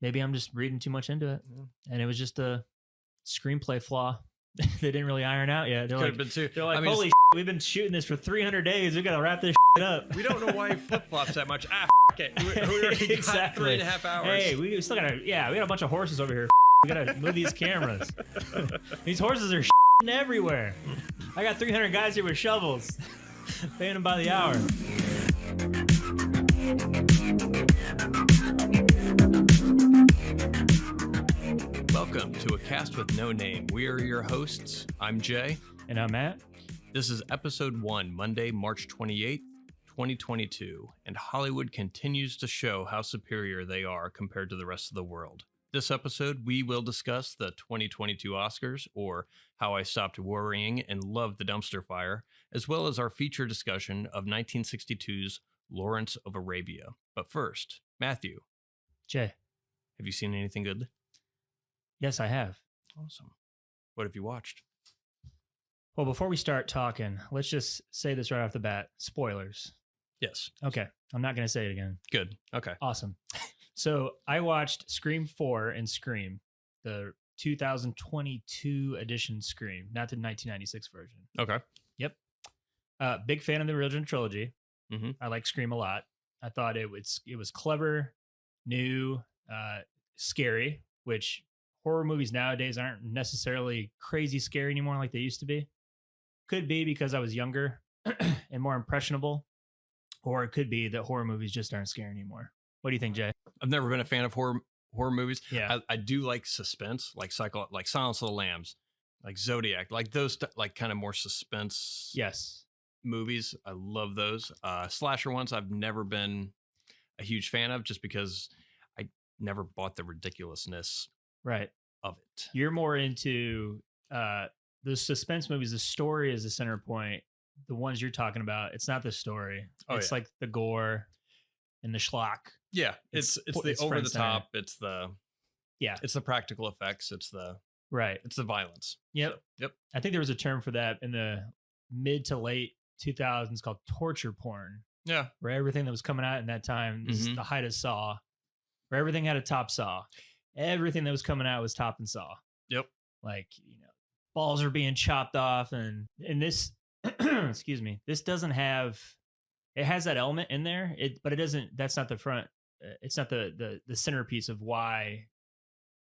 maybe I'm just reading too much into it, and it was just a screenplay flaw they didn't really iron out yet. They're like, holy shit, we've been shooting this for 300 days. We gotta wrap this shit up. We don't know why he flip flops that much. Okay, we already exactly. got 3.5 hours. Hey, we still gotta. Yeah, we got a bunch of horses over here. We gotta move these cameras. These horses are everywhere. I got 300 guys here with shovels, paying them by the hour. Welcome to A Cast with No Name. We are your hosts. I'm Jay. And I'm Matt. This is episode 1, Monday, March 28th, 2022. And Hollywood continues to show how superior they are compared to the rest of the world. This episode, we will discuss the 2022 Oscars, or how I stopped worrying and loved the dumpster fire, as well as our feature discussion of 1962's Lawrence of Arabia. But first, Matthew. Jay. Have you seen anything good? Yes, I have. Awesome. What have you watched? Well, before we start talking, let's just say this right off the bat. Spoilers. Yes. Okay. I'm not going to say it again. Good. Okay. Awesome. So I watched Scream 4 and Scream, the 2022 edition Scream, not the 1996 version. Okay. Yep. Big fan of the original trilogy. Mm-hmm. I like Scream a lot. I thought it was clever, new, scary, which horror movies nowadays aren't necessarily crazy scary anymore like they used to be. Could be because I was younger and more impressionable, or it could be that horror movies just aren't scary anymore. What do you think, Jay? I've never been a fan of horror movies. Yeah, I do like suspense, like Silence of the Lambs, like Zodiac, like those like kind of more suspense. Yes, movies. I love those. Slasher ones I've never been a huge fan of, just because I never bought the ridiculousness right of it. You're more into the suspense movies. The story is the center point. The ones you're talking about, it's not the story. It's like the gore and the schlock. Yeah, it's the over the top. It's the practical effects. It's the violence. Yep. So, yep. I think there was a term for that in the mid to late 2000s called torture porn. Yeah. Where everything that was coming out in that time, this is the height of Saw, where everything had a top saw. Everything that was coming out was top and saw. Yep. Like, balls are being chopped off, and this excuse me, this doesn't have, it has that element in there, but it doesn't, that's not the front, it's not the centerpiece of why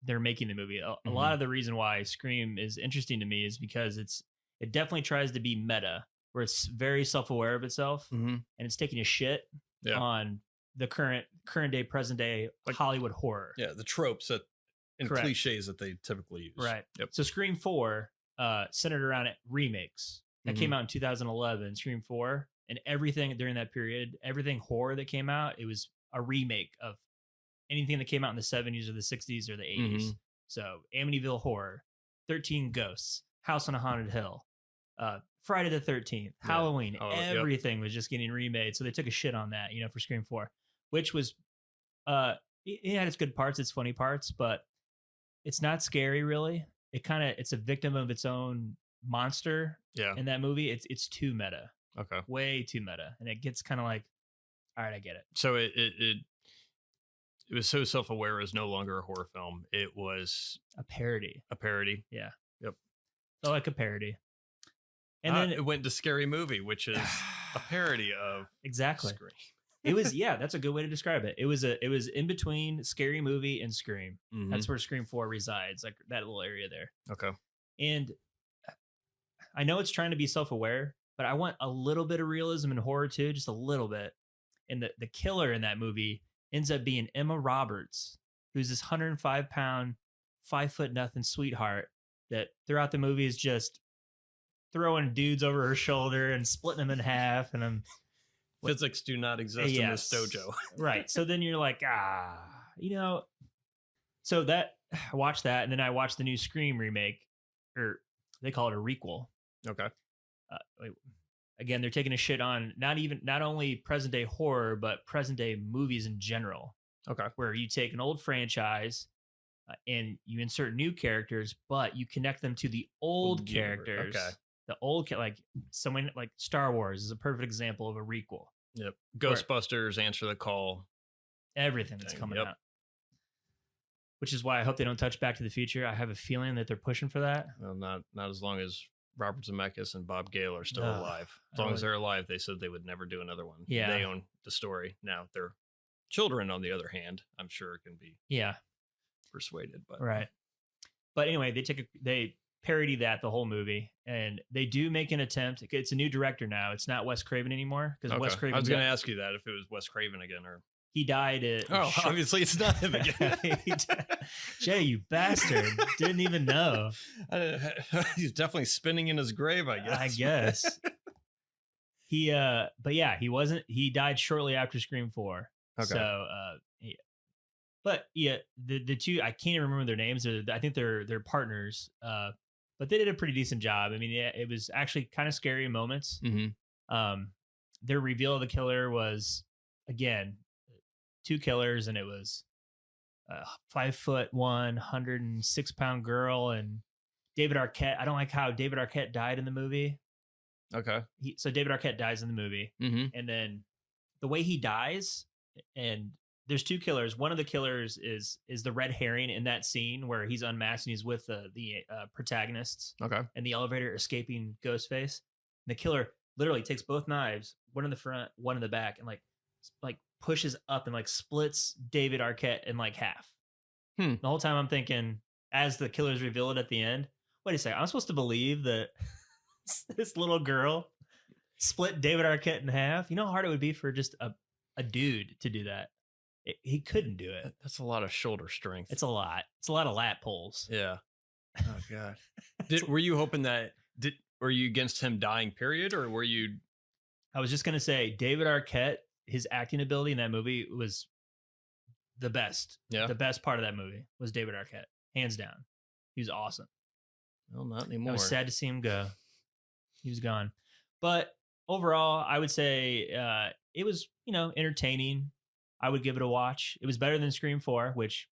they're making the movie. A lot of the reason why Scream is interesting to me is because it definitely tries to be meta, where it's very self-aware of itself, and it's taking a shit on the current day, present day, like Hollywood horror. Yeah, the tropes and cliches that they typically use. Right. Yep. So Scream 4 centered around remakes. That came out in 2011, Scream 4, and everything during that period, everything horror that came out, it was a remake of anything that came out in the 70s or the 60s or the 80s. So Amityville Horror, 13 Ghosts, House on a Haunted Hill, Friday the 13th, Halloween, everything was just getting remade. So they took a shit on that, for Scream 4, which was, it had its good parts, its funny parts, but it's not scary really. It's a victim of its own monster. Yeah. In that movie, it's too meta. Okay. Way too meta. And it gets kind of like, all right, I get it. So it was so self-aware, it was no longer a horror film. It was a parody. Yeah. Yep. So like a parody. And then it went to Scary Movie, which is a parody of exactly. Scream. It was, that's a good way to describe it. It was in between Scary Movie and Scream. That's where Scream 4 resides, like that little area there. Okay. And I know it's trying to be self-aware, but I want a little bit of realism in horror too, just a little bit. And the killer in that movie ends up being Emma Roberts, who's this 105-pound, 5'0" sweetheart that throughout the movie is just throwing dudes over her shoulder and splitting them in half. And physics do not exist in this dojo. Right. So then you're like, so that I watched that, and then I watched the new Scream remake, or they call it a requel. Okay. Again, they're taking a shit on not only present day horror, but present day movies in general. Okay. Where you take an old franchise and you insert new characters, but you connect them to the old characters. Okay. The old, like someone like Star Wars is a perfect example of a requel. Yep. Ghostbusters, Answer the Call. Everything that's coming out. which is why I hope they don't touch Back to the Future. I have a feeling that they're pushing for that. Well, not as long as Robert Zemeckis and Bob Gale are still Ugh, alive. As long as they're alive, they said they would never do another one. Yeah. They own the story. Now, their children, on the other hand, I'm sure can be persuaded. But right. But anyway, they parody that the whole movie, and they do make an attempt. It's a new director now. It's not Wes Craven anymore, because Wes Craven. I was going to ask you that if it was Wes Craven again, or he died. Obviously it's not him again. Jay, you bastard! Didn't even know. He's definitely spinning in his grave, I guess. But yeah, he wasn't. He died shortly after Scream 4. Okay. So, but yeah, the two, I can't even remember their names. I think they're partners. But they did a pretty decent job. I mean, it was actually kind of scary in moments. Mm-hmm. Their reveal of the killer was, again, 2 killers, and it was a 5'1", 106-pound girl and David Arquette. I don't like how David Arquette died in the movie. Okay. So David Arquette dies in the movie, and then the way he dies, and there's 2 killers. One of the killers is the red herring in that scene where he's unmasked and he's with the protagonists. Okay. And the elevator escaping Ghostface. And the killer literally takes both knives, one in the front, one in the back, and like pushes up and like splits David Arquette in like half. The whole time I'm thinking, as the killer's revealed at the end, wait a second, I'm supposed to believe that this little girl split David Arquette in half? You know how hard it would be for just a dude to do that? He couldn't do it. That's a lot of shoulder strength. It's a lot. It's a lot of lat pulls. Yeah. Oh God. Were you hoping that? Were you against him dying? Period, or were you? I was just gonna say, David Arquette, his acting ability in that movie was the best. Yeah. The best part of that movie was David Arquette, hands down. He was awesome. Well, not anymore. I was sad to see him go. He was gone. But overall, I would say it was, entertaining. I would give it a watch. It was better than Scream 4, which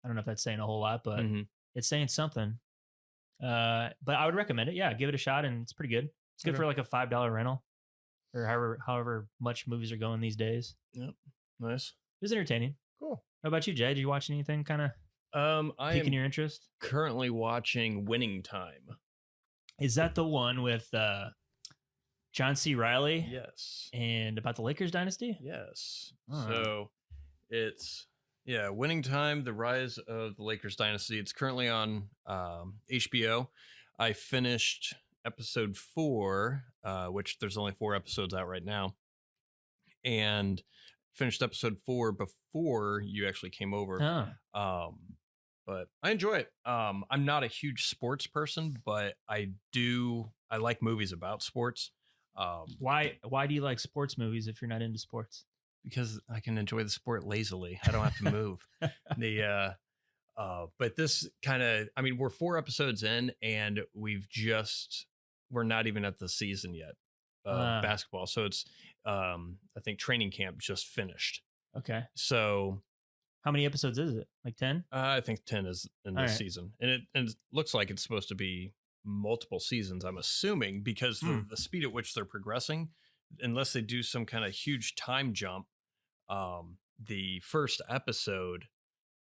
I don't know if that's saying a whole lot, but it's saying something. But I would recommend it. Yeah, give it a shot, and it's pretty good. It's good for like a $5 rental, or however much movies are going these days. Yep, nice. It was entertaining. Cool. How about you, Jay? Did you watch anything kind of piquing your interest? Currently watching Winning Time. Is that the one with John C. Reilly? Yes. And about the Lakers dynasty? Yes. Oh. So it's Winning Time, the rise of the Lakers dynasty. It's currently on HBO. I finished episode 4, which there's only 4 episodes out right now, and finished episode 4 before you actually came over. But I enjoy it. I'm not a huge sports person, but I like movies about sports. Why do you like sports movies if you're not into sports? Because I can enjoy the sport lazily. I don't have to move. But this kind of, we're 4 episodes in, and we're not even at the season yet of basketball. So it's, I think training camp just finished. Okay. So how many episodes is it? Like 10? I think 10 is in this season. And it looks like it's supposed to be multiple seasons, I'm assuming, because the speed at which they're progressing, unless they do some kind of huge time jump. The first episode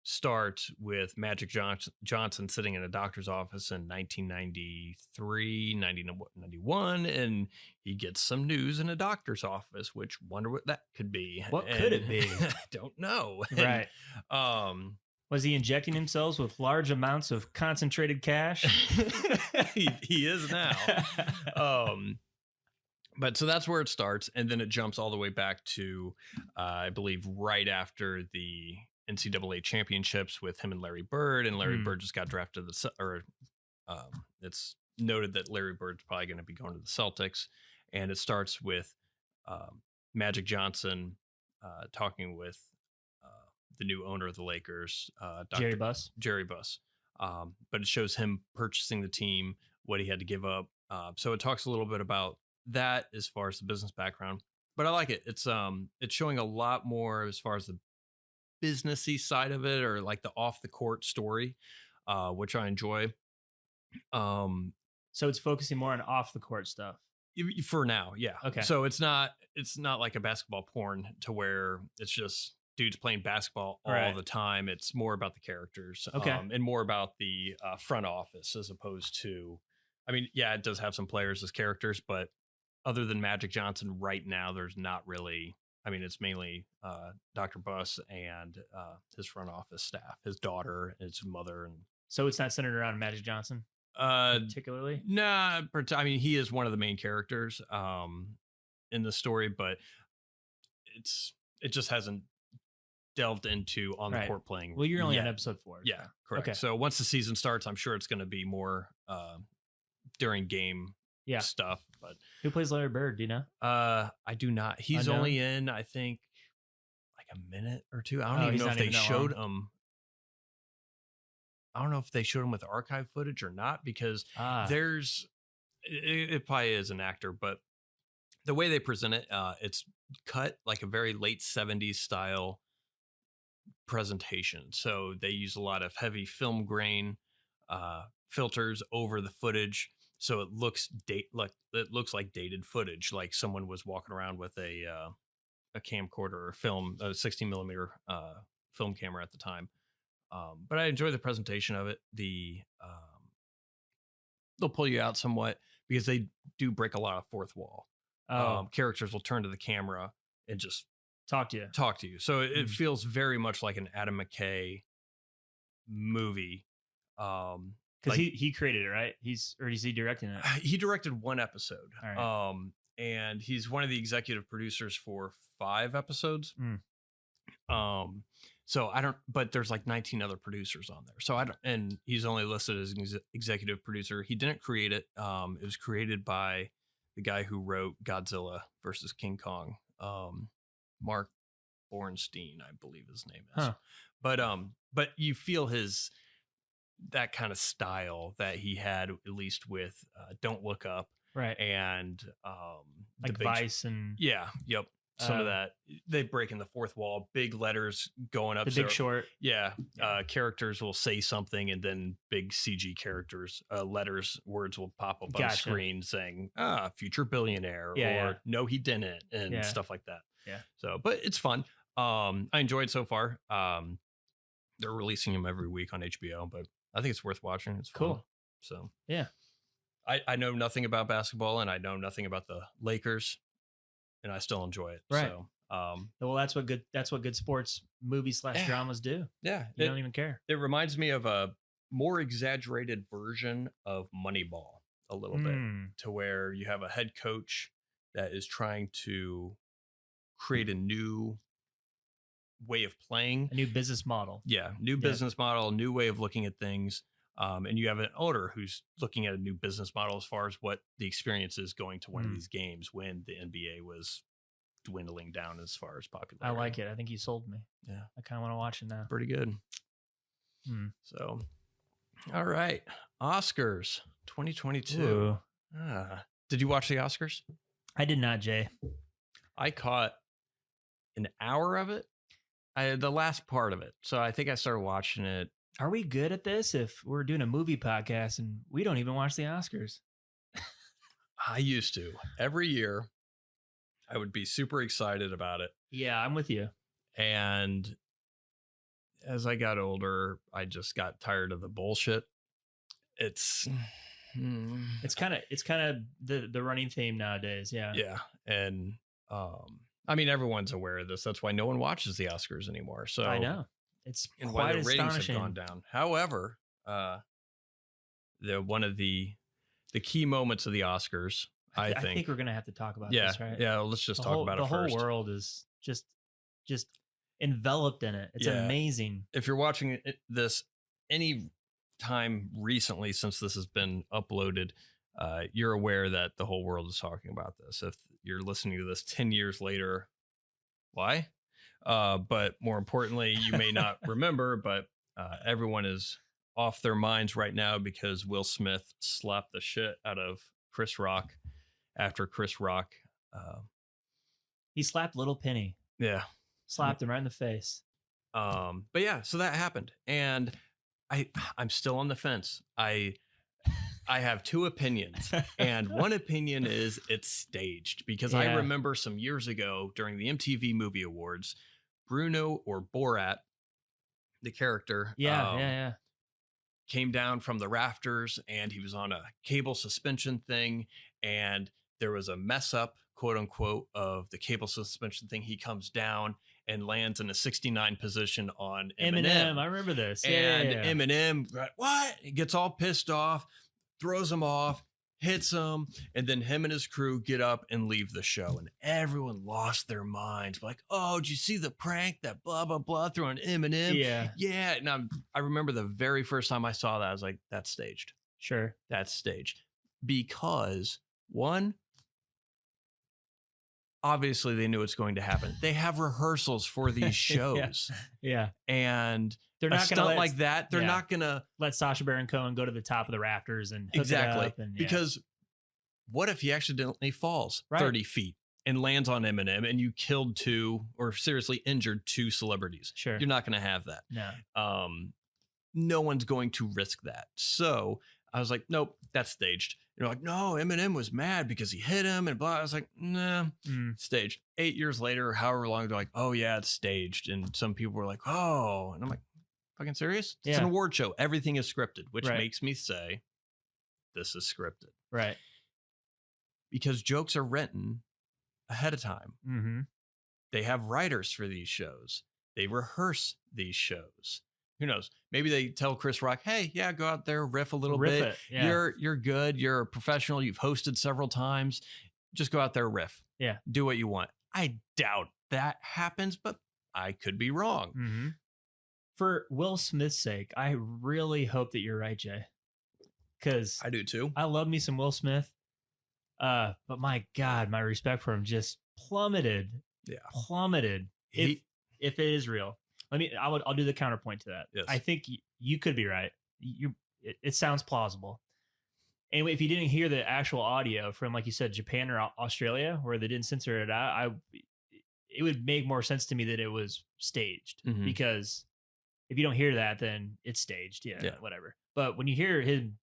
starts with Magic Johnson sitting in a doctor's office in 1993, 1991, and he gets some news in a doctor's office, which wonder what that could be. What could it be? I don't know. Right. And, was he injecting himself with large amounts of concentrated cash? he is now. But so that's where it starts. And then it jumps all the way back to, I believe, right after the NCAA championships with him and Larry Bird. And Larry Bird just got drafted it's noted that Larry Bird's probably going to be going to the Celtics. And it starts with Magic Johnson talking with the new owner of the Lakers, Jerry Buss. But it shows him purchasing the team, what he had to give up. So it talks a little bit about that as far as the business background. But I like it. It's showing a lot more as far as the businessy side of it, or like the off the court story, which I enjoy. So it's focusing more on off the court stuff For now, yeah. Okay. So it's not like a basketball porn to where it's just dudes playing basketball all Right. the time. It's more about the characters, Okay. and more about the front office as opposed to. I mean, yeah, it does have some players as characters, but other than Magic Johnson, right now, there's not really. I mean, it's mainly Dr. Buss and his front office staff, his daughter, his mother, and So it's not centered around Magic Johnson uh, particularly. nah. I mean, he is one of the main characters in the story, but it just hasn't delved into on the Right. court playing. Well, you're only on yet. episode 4. Yeah, correct. Okay. So once the season starts, I'm sure it's going to be more during game Yeah. stuff. But Who plays Larry Bird? Do you know? I do not. He's Unknown? only in, I think, like a minute or two. I don't Oh, even he's know if not they even that showed long. him. I don't know if they showed him with archive footage or not, because there's it probably is an actor, but the way they present it, it's cut like a very late 70s style presentation. So they use a lot of heavy film grain filters over the footage, so it looks like dated footage, like someone was walking around with a camcorder or film, a 16 millimeter film camera at the time. But I enjoy the presentation of it. They'll pull you out somewhat because they do break a lot of fourth wall. Characters will turn to the camera and just talk to you. So it feels very much like an Adam McKay movie. Because he created it, right? Is he directing it? He directed one episode. All right. And he's one of the executive producers for 5 episodes. So I don't, but there's like 19 other producers on there. So I don't, and he's only listed as an executive producer. He didn't create it. It was created by the guy who wrote Godzilla versus King Kong, Mark Bornstein, I believe his name is. But you feel that kind of style that he had, at least with Don't Look Up, right? And like Vice and yep. Some of that, they break in the fourth wall, big letters going up. The Big Short. Yeah. Characters will say something, and then big CG characters, words will pop up on the screen saying, future billionaire, or no, he didn't, and stuff like that. Yeah. So, but it's fun. I enjoyed so far. They're releasing them every week on HBO, but I think it's worth watching. It's fun. Cool. So, yeah. I know nothing about basketball, and I know nothing about the Lakers, and I still enjoy it. Right. So, well, that's what good sports movies / dramas do. Yeah. You don't even care. It reminds me of a more exaggerated version of Moneyball a little bit, to where you have a head coach that is trying to create a new way of playing, a new business model. Yeah. New business model, new way of looking at things. And you have an owner who's looking at a new business model as far as what the experience is going to one of these games when the NBA was dwindling down as far as popularity. I like it. I think you sold me. Yeah. I kind of want to watch it now. Pretty good. So, all right. Oscars 2022. Did you watch the Oscars? I did not, Jay. I caught an hour of it. The last part of it. So I think I started watching it. Are we good at this if we're doing a movie podcast and we don't even watch the Oscars? I used to. Every year, I would be super excited about it. Yeah, I'm with you. And as I got older, I just got tired of the bullshit. It's kind of the running theme nowadays. Yeah. Yeah. And I mean, everyone's aware of this. That's why no one watches the Oscars anymore. So I know. It's and quite why the ratings astonishing. have gone down. However, one of the key moments of the Oscars, I think we're gonna have to talk about this, right? Yeah, let's just talk about it first. The whole world is just enveloped in it. It's amazing. If you're watching this any time recently since this has been uploaded, you're aware that the whole world is talking about this. If you're listening to this 10 years later, why? But more importantly, you may not remember, but everyone is off their minds right now because Will Smith slapped the shit out of Chris Rock after Chris Rock. He slapped Little Penny. Yeah. Slapped him right in the face. But yeah, so that happened. And I'm still on the fence. I have 2 opinions, and one opinion is it's staged, because I remember some years ago during the MTV Movie Awards, Bruno or Borat, the character, Yeah. came down from the rafters and he was on a cable suspension thing. And there was a mess up, quote unquote, of the cable suspension thing. He comes down and lands in a 69 position on Eminem. I remember this. And Yeah. Eminem, what? He gets all pissed off, throws him off, hits him, and then him and his crew get up and leave the show. And everyone lost their minds. Like, oh, did you see the prank that blah, blah, blah, throwing Eminem? Yeah. Yeah. And I remember the very first time I saw that, I was like, that's staged. Sure. That's staged. Because one, obviously they knew what's going to happen. They have rehearsals for these shows. Yeah. And they're a not going to stunt like that, they're not going to let Sacha Baron Cohen go to the top of the rafters and hook exactly. it up and, because what if he accidentally falls 30 feet and lands on Eminem and you killed 2 or seriously injured 2 celebrities? Sure. You're not going to have that. No. No one's going to risk that. So I was like, nope, that's staged. You're like, no, Eminem was mad because he hit him and blah. I was like, nah, staged. 8 years later, however long, they're like, oh yeah, it's staged. And some people were like, oh, and I'm like, fucking serious? It's an award show. Everything is scripted, which makes me say this is scripted. Right. Because jokes are written ahead of time. Mm-hmm. They have writers for these shows. They rehearse these shows. Who knows? Maybe they tell Chris Rock, hey, yeah, go out there, riff a little bit. Yeah. You're good. You're a professional. You've hosted several times. Just go out there, riff. Yeah. Do what you want. I doubt that happens, but I could be wrong. Mm-hmm. For Will Smith's sake, I really hope that you're right, Jay. Because I do too. I love me some Will Smith. But my God, my respect for him just plummeted. Yeah. Plummeted. If it is real. I'll do the counterpoint to that. Yes. I think you could be right. It sounds plausible. Anyway, if you didn't hear the actual audio from, like you said, Japan or Australia, where they didn't censor it out, it would make more sense to me that it was staged. Mm-hmm. Because if you don't hear that, then it's staged. Yeah, whatever. But when you hear him,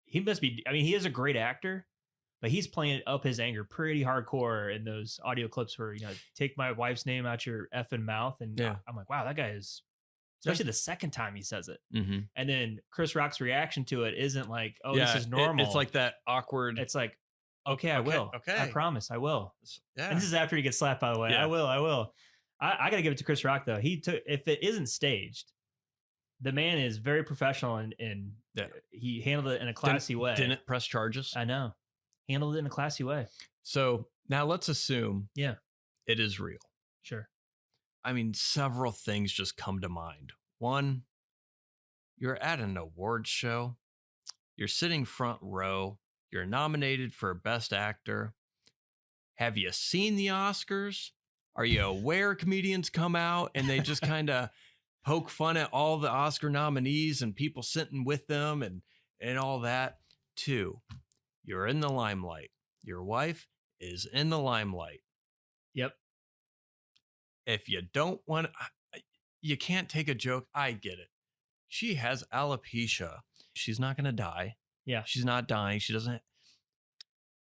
he must be. I mean, he is a great actor, but he's playing up his anger pretty hardcore in those audio clips where, take my wife's name out your effing mouth. And I'm like, wow, that guy is, especially the second time he says it. Mm-hmm. And then Chris Rock's reaction to it isn't like, oh, this is normal. It's like that awkward. It's like, okay, I will. Okay. I promise I will. Yeah. And this is after he gets slapped, by the way. Yeah. I will. I got to give it to Chris Rock, though. If it isn't staged, the man is very professional and he handled it in a classy way. Didn't press charges. I know. Handled it in a classy way. So now let's assume it is real. Sure. I mean, several things just come to mind. One, you're at an awards show. You're sitting front row. You're nominated for Best Actor. Have you seen the Oscars? Are you aware comedians come out and they just kind of poke fun at all the Oscar nominees and people sitting with them and all that? Two, you're in the limelight. Your wife is in the limelight. Yep. If you don't want, you can't take a joke. I get it. She has alopecia. She's not going to die. Yeah. She's not dying. She doesn't.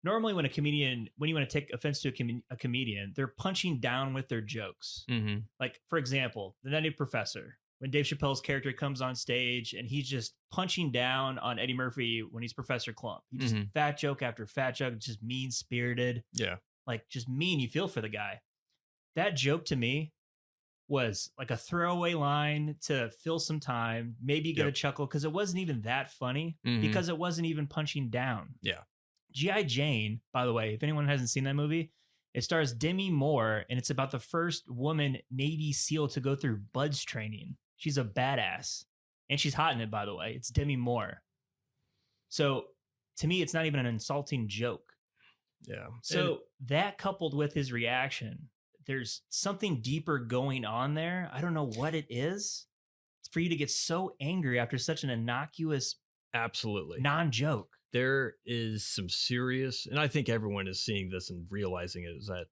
Normally when you want to take offense to a comedian, they're punching down with their jokes. Mm-hmm. Like, for example, The Nutty Professor, when Dave Chappelle's character comes on stage and he's just punching down on Eddie Murphy when he's Professor Clump. He just fat joke after fat joke, just mean-spirited. Yeah. Like, just mean. You feel for the guy. That joke to me was like a throwaway line to fill some time. Maybe you get a chuckle because it wasn't even that funny because it wasn't even punching down. Yeah. G.I. Jane, by the way, if anyone hasn't seen that movie, it stars Demi Moore, and it's about the first woman Navy SEAL to go through BUDS training. She's a badass, and she's hot in it, by the way. It's Demi Moore. So to me, it's not even an insulting joke. Yeah. So that coupled with his reaction, there's something deeper going on there. I don't know what it is. It's for you to get so angry after such an innocuous, absolutely non-joke. There is some serious, and I think everyone is seeing this and realizing it, is that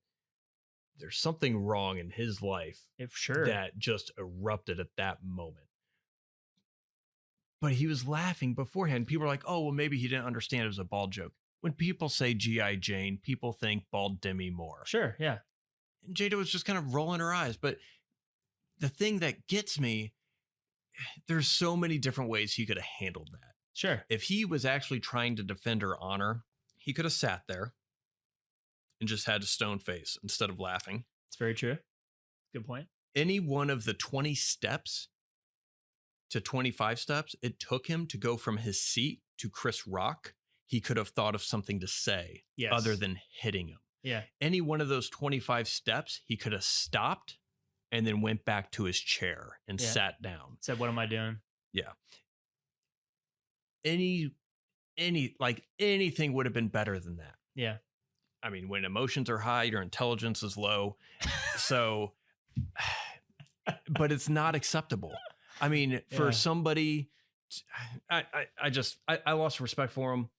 there's something wrong in his life that just erupted at that moment. But he was laughing beforehand. People are like, oh, well, maybe he didn't understand it was a bald joke. When people say G.I. Jane, people think bald Demi Moore. Sure, yeah. And Jada was just kind of rolling her eyes. But the thing that gets me, there's so many different ways he could have handled that. Sure. If he was actually trying to defend her honor, he could have sat there and just had a stone face instead of laughing. It's very true. Good point. Any one of the 20 steps to 25 steps it took him to go from his seat to Chris Rock, he could have thought of something to say other than hitting him. Yeah. Any one of those 25 steps, he could have stopped and then went back to his chair and sat down. Said, what am I doing? Yeah. Anything would have been better than that. Yeah. I mean, when emotions are high, your intelligence is low. So, but it's not acceptable. I mean, for somebody, I lost respect for him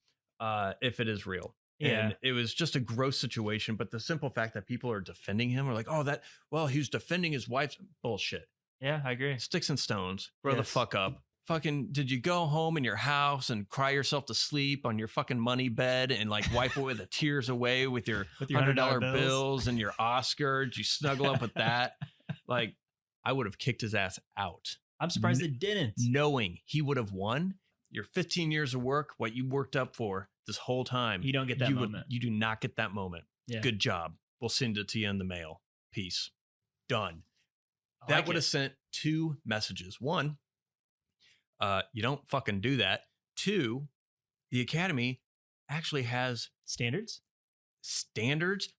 if it is real. Yeah. And it was just a gross situation. But the simple fact that people are defending him are like, oh, he was defending his wife's bullshit. Yeah, I agree. Sticks and stones. Grow the fuck up. Fucking, did you go home in your house and cry yourself to sleep on your fucking money bed and like wipe away the tears away with your $100 bills and your Oscar? Did you snuggle up with that? Like, I would have kicked his ass out. I'm surprised it didn't. Knowing he would have won your 15 years of work, what you worked up for this whole time. You don't get that moment. You do not get that moment. Yeah. Good job. We'll send it to you in the mail. Peace. Done. That would have sent two messages. One, you don't fucking do that. Two, the Academy actually has standards.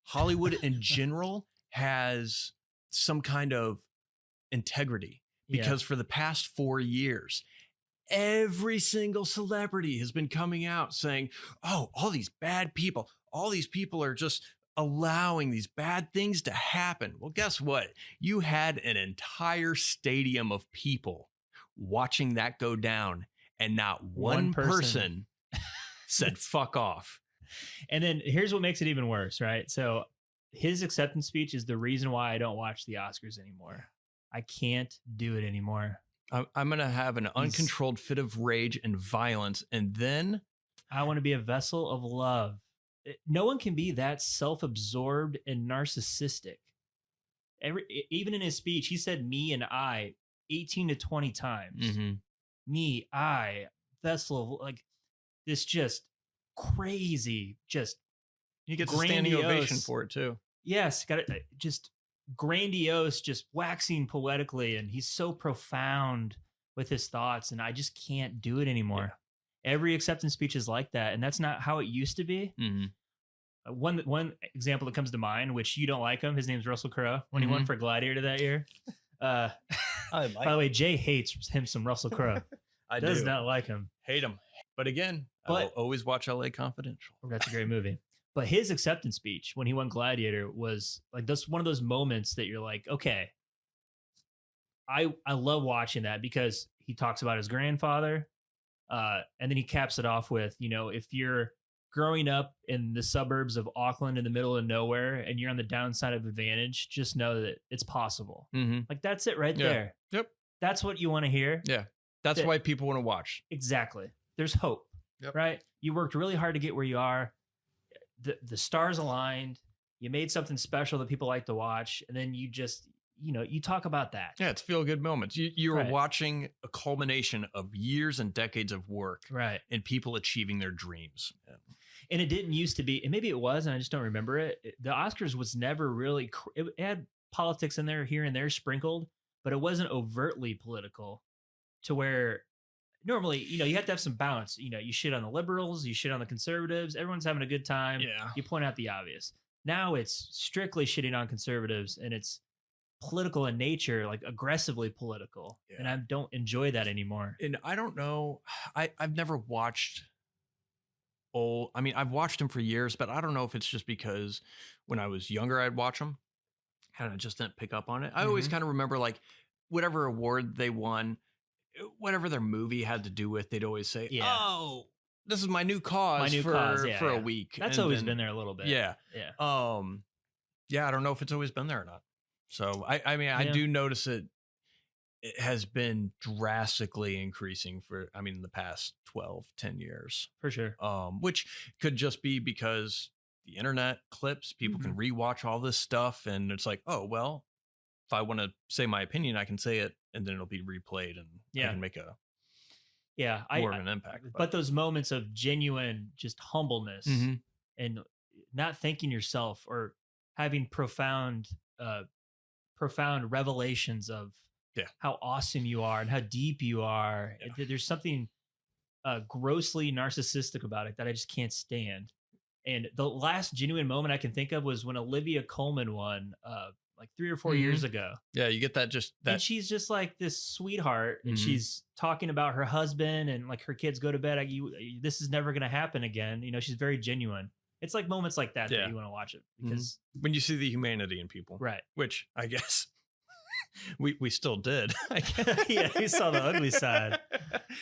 Hollywood in general has some kind of integrity because for the past 4 years, every single celebrity has been coming out saying, oh, all these people are just allowing these bad things to happen. Well, guess what? You had an entire stadium of people watching that go down, and not one person said fuck off. And then here's what makes it even worse, right? So his acceptance speech is the reason why I don't watch the Oscars anymore. I can't do it anymore. I'm going to have an uncontrolled fit of rage and violence, and then I want to be a vessel of love. No one can be that self-absorbed and narcissistic. Even in his speech, he said me and I 18 to 20 times. Mm-hmm. Me, I, vessel of, like, this just crazy, just he gets a standing ovation for it too. Yes, got it. Just grandiose, just waxing poetically, and he's so profound with his thoughts, and I just can't do it anymore. Yeah. Every acceptance speech is like that, and that's not how it used to be. Mm-hmm. One example that comes to mind, which you don't like him, his name's Russell Crowe, when he won for Gladiator that year. By the way, Jay hates him some Russell Crowe. I does not like him. Hate him. But again, I'll always watch LA Confidential. That's a great movie. But his acceptance speech when he won Gladiator was like, that's one of those moments that you're like, okay, I love watching that because he talks about his grandfather. And then he caps it off with, if you're growing up in the suburbs of Auckland in the middle of nowhere and you're on the downside of advantage, just know that it's possible. Mm-hmm. Like, that's it right there. Yep. That's what you want to hear. Yeah. That's why people want to watch. Exactly. There's hope, right? You worked really hard to get where you are. The stars aligned. You made something special that people like to watch. And then you just, you talk about that. Yeah, it's feel-good moments. You were watching a culmination of years and decades of work. Right. And people achieving their dreams. Yeah. And it didn't used to be, and maybe it was, and I just don't remember it. The Oscars was never really, it had politics in there here and there sprinkled, but it wasn't overtly political to where normally, you have to have some balance. You shit on the liberals, you shit on the conservatives, everyone's having a good time. Yeah. You point out the obvious. Now it's strictly shitting on conservatives, and it's political in nature, like aggressively political. Yeah. And I don't enjoy that anymore. And I don't know, I've never watched I've watched him for years, but I don't know if it's just because when I was younger, I'd watch them and I just didn't pick up on it. I always kind of remember like whatever award they won, whatever their movie had to do with, they'd always say, oh, this is my new cause for a week. That's always been there a little bit. Yeah. Yeah. I don't know if it's always been there or not. So I do notice it has been drastically increasing in the past 10 years. For sure. Which could just be because the internet clips. People can rewatch all this stuff, and it's like, oh well, if I want to say my opinion, I can say it, and then it'll be replayed, and I can make a more of an impact. But those moments of genuine just humbleness and not thanking yourself or having profound revelations of how awesome you are and how deep you are. There's something grossly narcissistic about it that I just can't stand. And the last genuine moment I can think of was when Olivia Colman won like 3 or 4 years ago. Yeah, you get that and she's just like this sweetheart, and she's talking about her husband and like her kids go to bed. This is never going to happen again. You know, she's very genuine. It's like moments like that that you want to watch it because when you see the humanity in people, right? Which I guess we still did. Yeah, you saw the ugly side.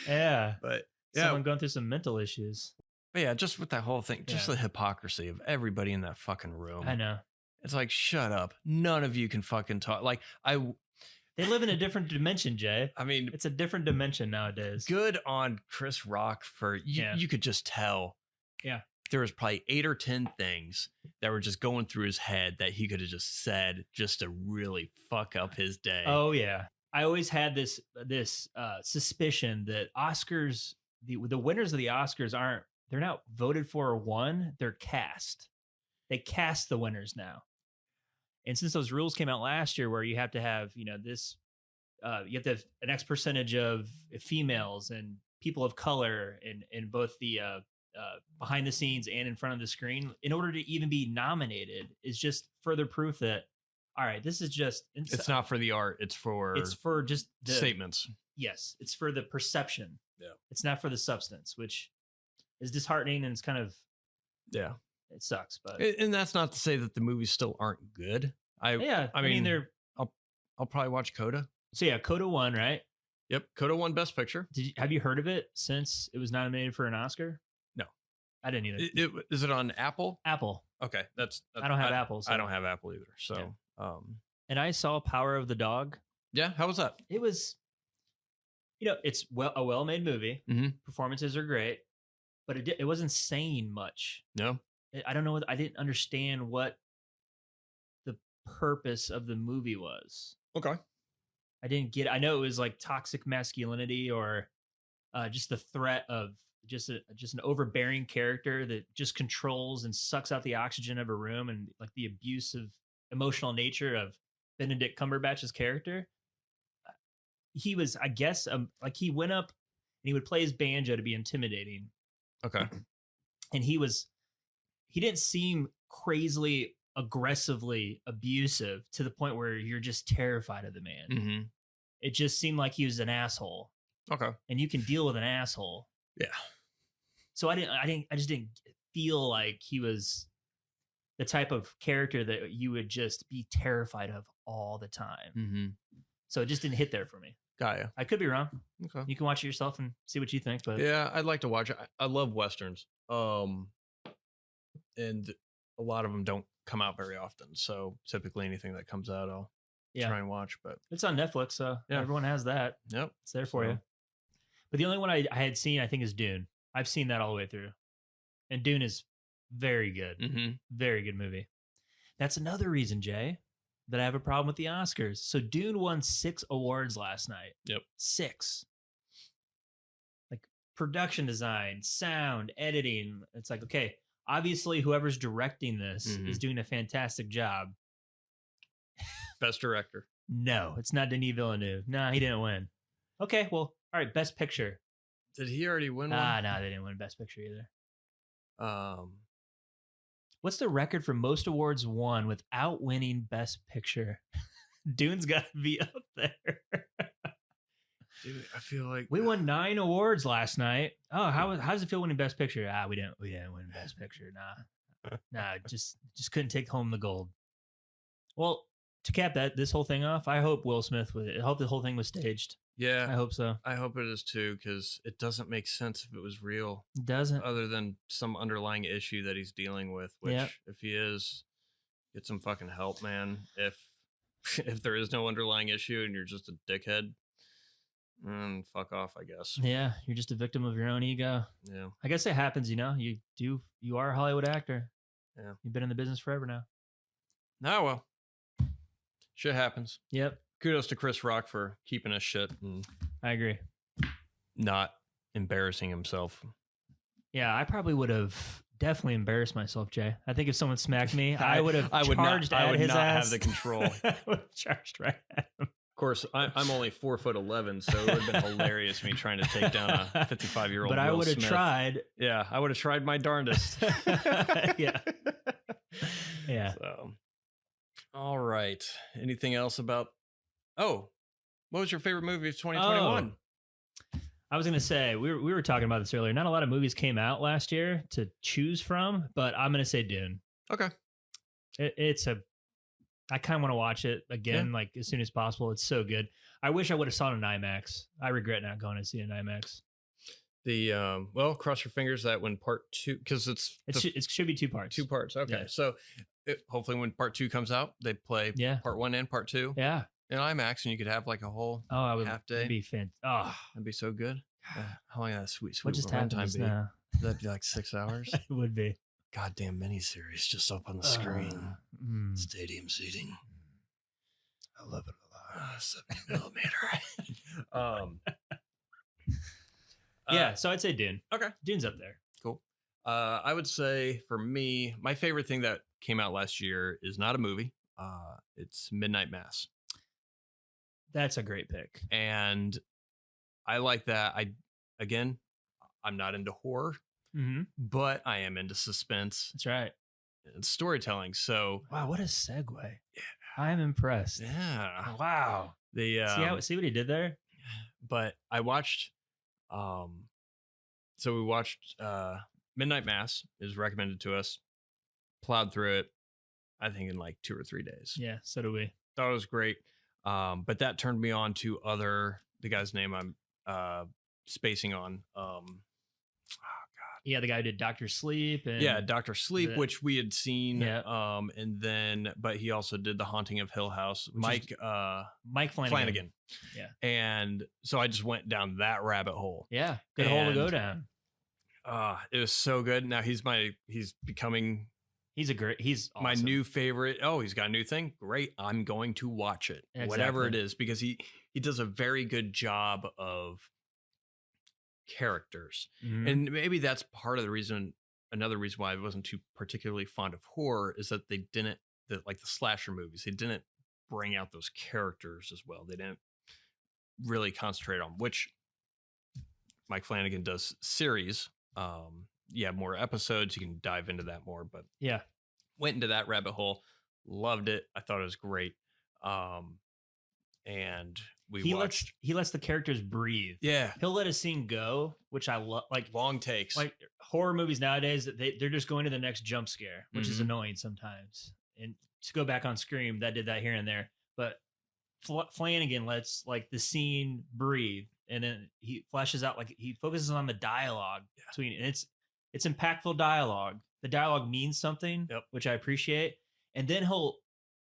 Yeah, but someone going through some mental issues. But yeah, just with that whole thing, just the hypocrisy of everybody in that fucking room. I know. It's like, shut up. None of you can fucking talk. Like they live in a different dimension, Jay. I mean, it's a different dimension nowadays. Good on Chris Rock for you could just tell. Yeah. There was probably 8 or 10 things that were just going through his head that he could have just said just to really fuck up his day. Oh yeah. I always had this suspicion that Oscars, the winners of the Oscars they're not voted for or won, they're cast. They cast the winners now. And since those rules came out last year where you have to have, this, you have to have an X percentage of females and people of color in both the behind the scenes and in front of the screen in order to even be nominated is just further proof that, all right, this is just... It's not for the art. It's for just the statements. Yes. It's for the perception. Yeah. It's not for the substance, which is disheartening and it's kind of... Yeah. It sucks, but... And that's not to say that the movies still aren't good. I mean they're... I'll probably watch Coda. So yeah, Coda won, right? Yep. Coda won Best Picture. Have you heard of it since it was nominated for an Oscar? No. I didn't either. Is it on Apple? Apple. Okay. I don't have Apple. So. I don't have Apple either. So, and I saw Power of the Dog. Yeah. How was that? It was, it's a well-made movie. Performances are great, but it wasn't saying much. No. I don't know. I didn't understand what the purpose of the movie was. Okay. I didn't get. I know it was like toxic masculinity or just the threat of just an overbearing character that just controls and sucks out the oxygen of a room, and like the abusive emotional nature of Benedict Cumberbatch's character. He was, I guess, like he went up and he would play his banjo to be intimidating. Okay. And he didn't seem crazily aggressively abusive to the point where you're just terrified of the man. It just seemed like he was an asshole. Okay. And you can deal with an asshole. Yeah. So I just didn't feel like he was the type of character that you would just be terrified of all the time. So it just didn't hit there for me. Got you. I could be wrong. Okay. You can watch it yourself and see what you think. But yeah, I'd like to watch it. I love Westerns. And a lot of them don't come out very often. So typically anything that comes out, I'll try and watch. But it's on Netflix, so everyone has that. Yep. It's there for you. But the only one I had seen, I think, is Dune. I've seen that all the way through. And Dune is very good. Very good movie. That's another reason, Jay, that I have a problem with the Oscars. So Dune won 6 awards last night. Yep. 6. Like production design, sound, editing. It's like, okay, obviously whoever's directing this is doing a fantastic job. Best director. No, it's not Denis Villeneuve. No, he didn't win. Okay, well, all right, Best Picture. Did he already win one? No, they didn't win Best Picture either. What's the record for most awards won without winning Best Picture? Dune's got to be up there. Dude, I feel like we won 9 awards last night. Oh, how does it feel winning Best Picture? We didn't win Best Picture. Nah, just couldn't take home the gold. Well, to cap this whole thing off, I hope Will Smith I hope the whole thing was staged. Yeah, I hope so. I hope it is too, because it doesn't make sense if it was real. It doesn't. Other than some underlying issue that he's dealing with, which if he is, get some fucking help, man. If there is no underlying issue and you're just a dickhead, fuck off, I guess. Yeah, you're just a victim of your own ego. Yeah. I guess it happens, you are a Hollywood actor. Yeah. You've been in the business forever now. Oh, well. Shit happens. Yep. Kudos to Chris Rock for keeping us shit and I agree. not embarrassing himself. Yeah, I probably would have definitely embarrassed myself, Jay. I think if someone smacked me, I would have charged I at would his not ass. have the control. I would have charged right at him. Of course, I'm only 4'11", so it would have been hilarious me trying to take down a 55-year-old. But I would have tried. Yeah, I would have tried my darndest. Yeah. Yeah. So, all right. Anything else about? Oh, what was your favorite movie of 2021? I was going to say, we were talking about this earlier. Not a lot of movies came out last year to choose from, but I'm going to say Dune. Okay. I kind of want to watch it again, like as soon as possible. It's so good. I wish I would have saw it in IMAX. I regret not going to see it in IMAX. Well, cross your fingers that when part 2, because it should be 2 parts. 2 parts. Okay. Yeah. So hopefully when part 2 comes out, they play part 1 and part 2 in IMAX, and you could have like a whole half day. It'd be fantastic. Oh, that'd be so good. How long that sweet what just happened be? now? That'd be like 6 hours. It would be. Goddamn miniseries just up on the screen. Stadium seating. I love it a lot. 70 millimeter. So I'd say Dune. Okay. Dune's up there. Cool. I would say for me, my favorite thing that came out last year is not a movie. It's Midnight Mass. That's a great pick. And I like that. I'm not into horror, but I am into suspense. That's right. And storytelling. So wow, what a segue. Yeah. I'm impressed. Yeah. Wow. See what he did there? But I watched so we watched Midnight Mass. It was recommended to us. Plowed through it, I think in like 2 or 3 days. Yeah, so do we. Thought it was great. But that turned me on to the guy's name I'm spacing on. Yeah, the guy who did Dr. Sleep. And Dr. Sleep, which we had seen. Yeah. But he also did The Haunting of Hill House. Mike Flanagan. Yeah. And so I just went down that rabbit hole. Yeah. Good hole to go down. It was so good. Now he's becoming he's awesome. My new favorite. Oh, he's got a new thing. Great. I'm going to watch it. Exactly. Whatever it is, because he does a very good job of characters. And maybe that's part of the reason, another reason why I wasn't too particularly fond of horror is that like the slasher movies, they didn't bring out those characters as well. They didn't really concentrate on, which Mike Flanagan does series. More episodes. You can dive into that more, but went into that rabbit hole. Loved it. I thought it was great. And he lets the characters breathe. Yeah. He'll let a scene go, which I love. Like long takes. Like horror movies nowadays, they're just going to the next jump scare, which is annoying sometimes. And to go back on Scream, that did that here and there. But Flanagan lets like the scene breathe, and then he flashes out, like he focuses on the dialogue between, and it's impactful dialogue. The dialogue means something, which I appreciate. And then he'll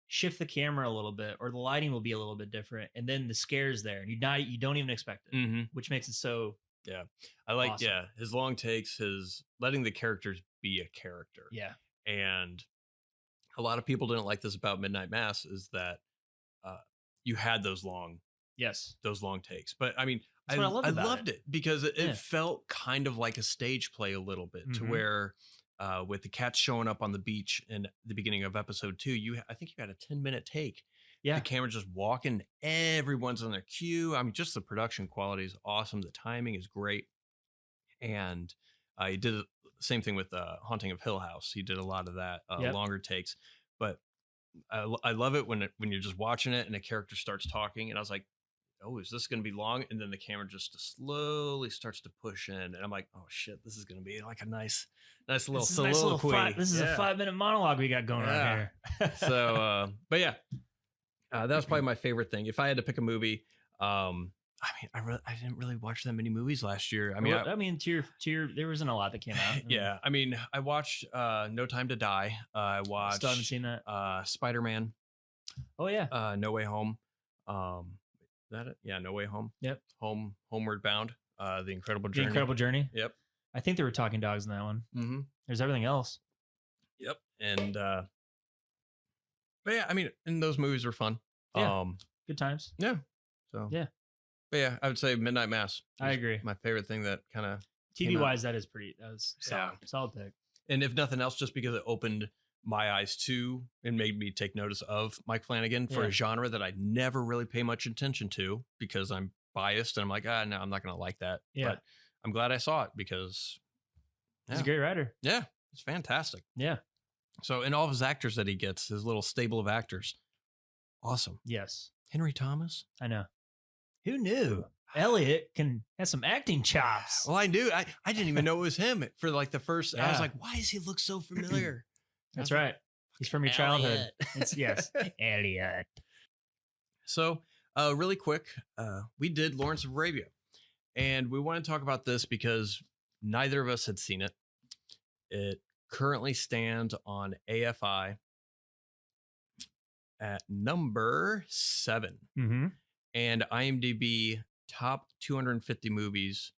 shift the camera a little bit, or the lighting will be a little bit different, and then the scare's there, and you don't even expect it, which makes it so. Yeah, I like awesome. His long takes, his letting the characters be a character. Yeah, and a lot of people didn't like this about Midnight Mass is that you had those long takes, but I mean, I loved it because it felt kind of like a stage play a little bit, to where. With the cats showing up on the beach in the beginning of episode 2, I think you had a 10-minute take. Yeah, the camera just walking, everyone's on their cue. I mean, just the production quality is awesome. The timing is great, and he did the same thing with Haunting of Hill House. He did a lot of that longer takes, but I love it when you're just watching it and a character starts talking, and I was like, oh, is this going to be long? And then the camera just slowly starts to push in, and I'm like, oh shit, this is going to be like a nice little soliloquy. This is a 5-minute monologue we got going on here. So, but that was probably my favorite thing. If I had to pick a movie, I didn't really watch that many movies last year. To your, there wasn't a lot that came out. Yeah, I mean, I watched No Time to Die. I watched. Still haven't seen that. Spider-Man. Oh yeah. No Way Home. Is that it? Yeah, No Way Home. Yep. Homeward Bound. The Incredible Journey. The Incredible Journey. Yep. I think there were talking dogs in that one. Mm-hmm. There's everything else. Yep. And but yeah, I mean, and those movies were fun. Yeah. Good times. Yeah. So Yeah. But yeah, I would say Midnight Mass. I agree. My favorite thing that kind of TV wise, that was solid. Solid pick. And if nothing else, just because it opened my eyes to and made me take notice of Mike Flanagan for a genre that I never really pay much attention to because I'm biased and I'm like, no, I'm not going to like that. Yeah. But I'm glad I saw it because he's a great writer. Yeah, it's fantastic. Yeah. So, and all of his actors that he gets, his little stable of actors, awesome. Yes. Henry Thomas. I know. Who knew? Elliot has some acting chops. Well, I knew. I didn't even know it was him for like the first. I was like, why does he look so familiar? That's right. He's from your childhood. Yes. Elliot. So, really quick, we did Lawrence of Arabia. And we want to talk about this because neither of us had seen it. It currently stands on AFI at number 7. Mm-hmm. And IMDb top 250 movies,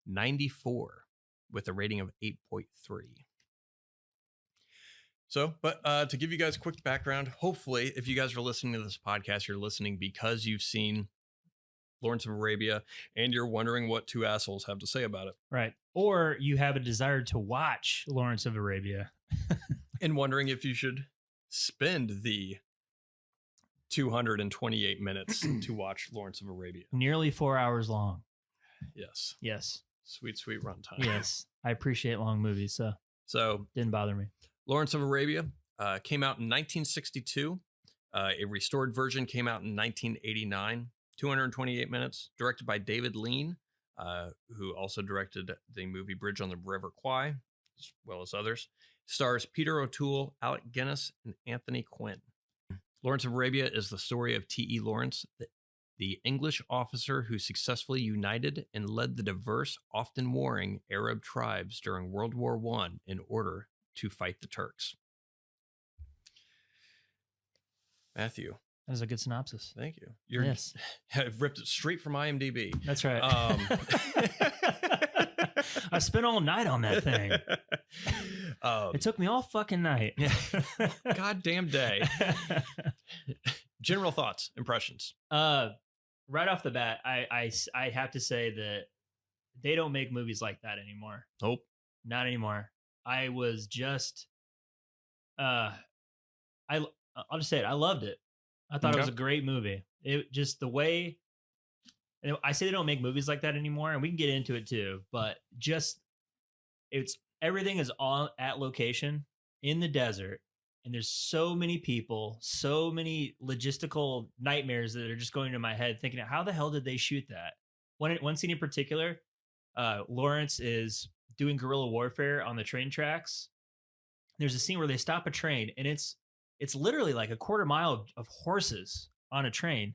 94 with a rating of 8.3. So, but to give you guys a quick background, hopefully, if you guys are listening to this podcast, you're listening because you've seen Lawrence of Arabia and you're wondering what two assholes have to say about it. Right. Or you have a desire to watch Lawrence of Arabia. And wondering if you should spend the 228 minutes to watch Lawrence of Arabia. Nearly 4 hours long. Yes. Yes. Sweet, sweet runtime. Yes. I appreciate long movies, so didn't bother me. Lawrence of Arabia came out in 1962. A restored version came out in 1989. 228 minutes. Directed by David Lean, who also directed the movie Bridge on the River Kwai, as well as others. Stars Peter O'Toole, Alec Guinness, and Anthony Quinn. Lawrence of Arabia is the story of T.E. Lawrence, the English officer who successfully united and led the diverse, often warring Arab tribes during World War I in order to fight the Turks. Matthew. That is a good synopsis. Thank you. Yes. I've ripped it straight from IMDb. That's right. I spent all night on that thing. It took me all fucking night. Goddamn day. General thoughts, impressions. Right off the bat, I have to say that they don't make movies like that anymore. Nope. Not anymore. I was just, I'll just say it. I loved it. I thought it was a great movie. It just the way, and I say they don't make movies like that anymore, and we can get into it too, but just everything is on at location in the desert, and there's so many people, so many logistical nightmares that are just going into my head thinking, how the hell did they shoot that? One scene in particular, Lawrence is doing guerrilla warfare on the train tracks. There's a scene where they stop a train, and it's literally like a quarter mile of horses on a train.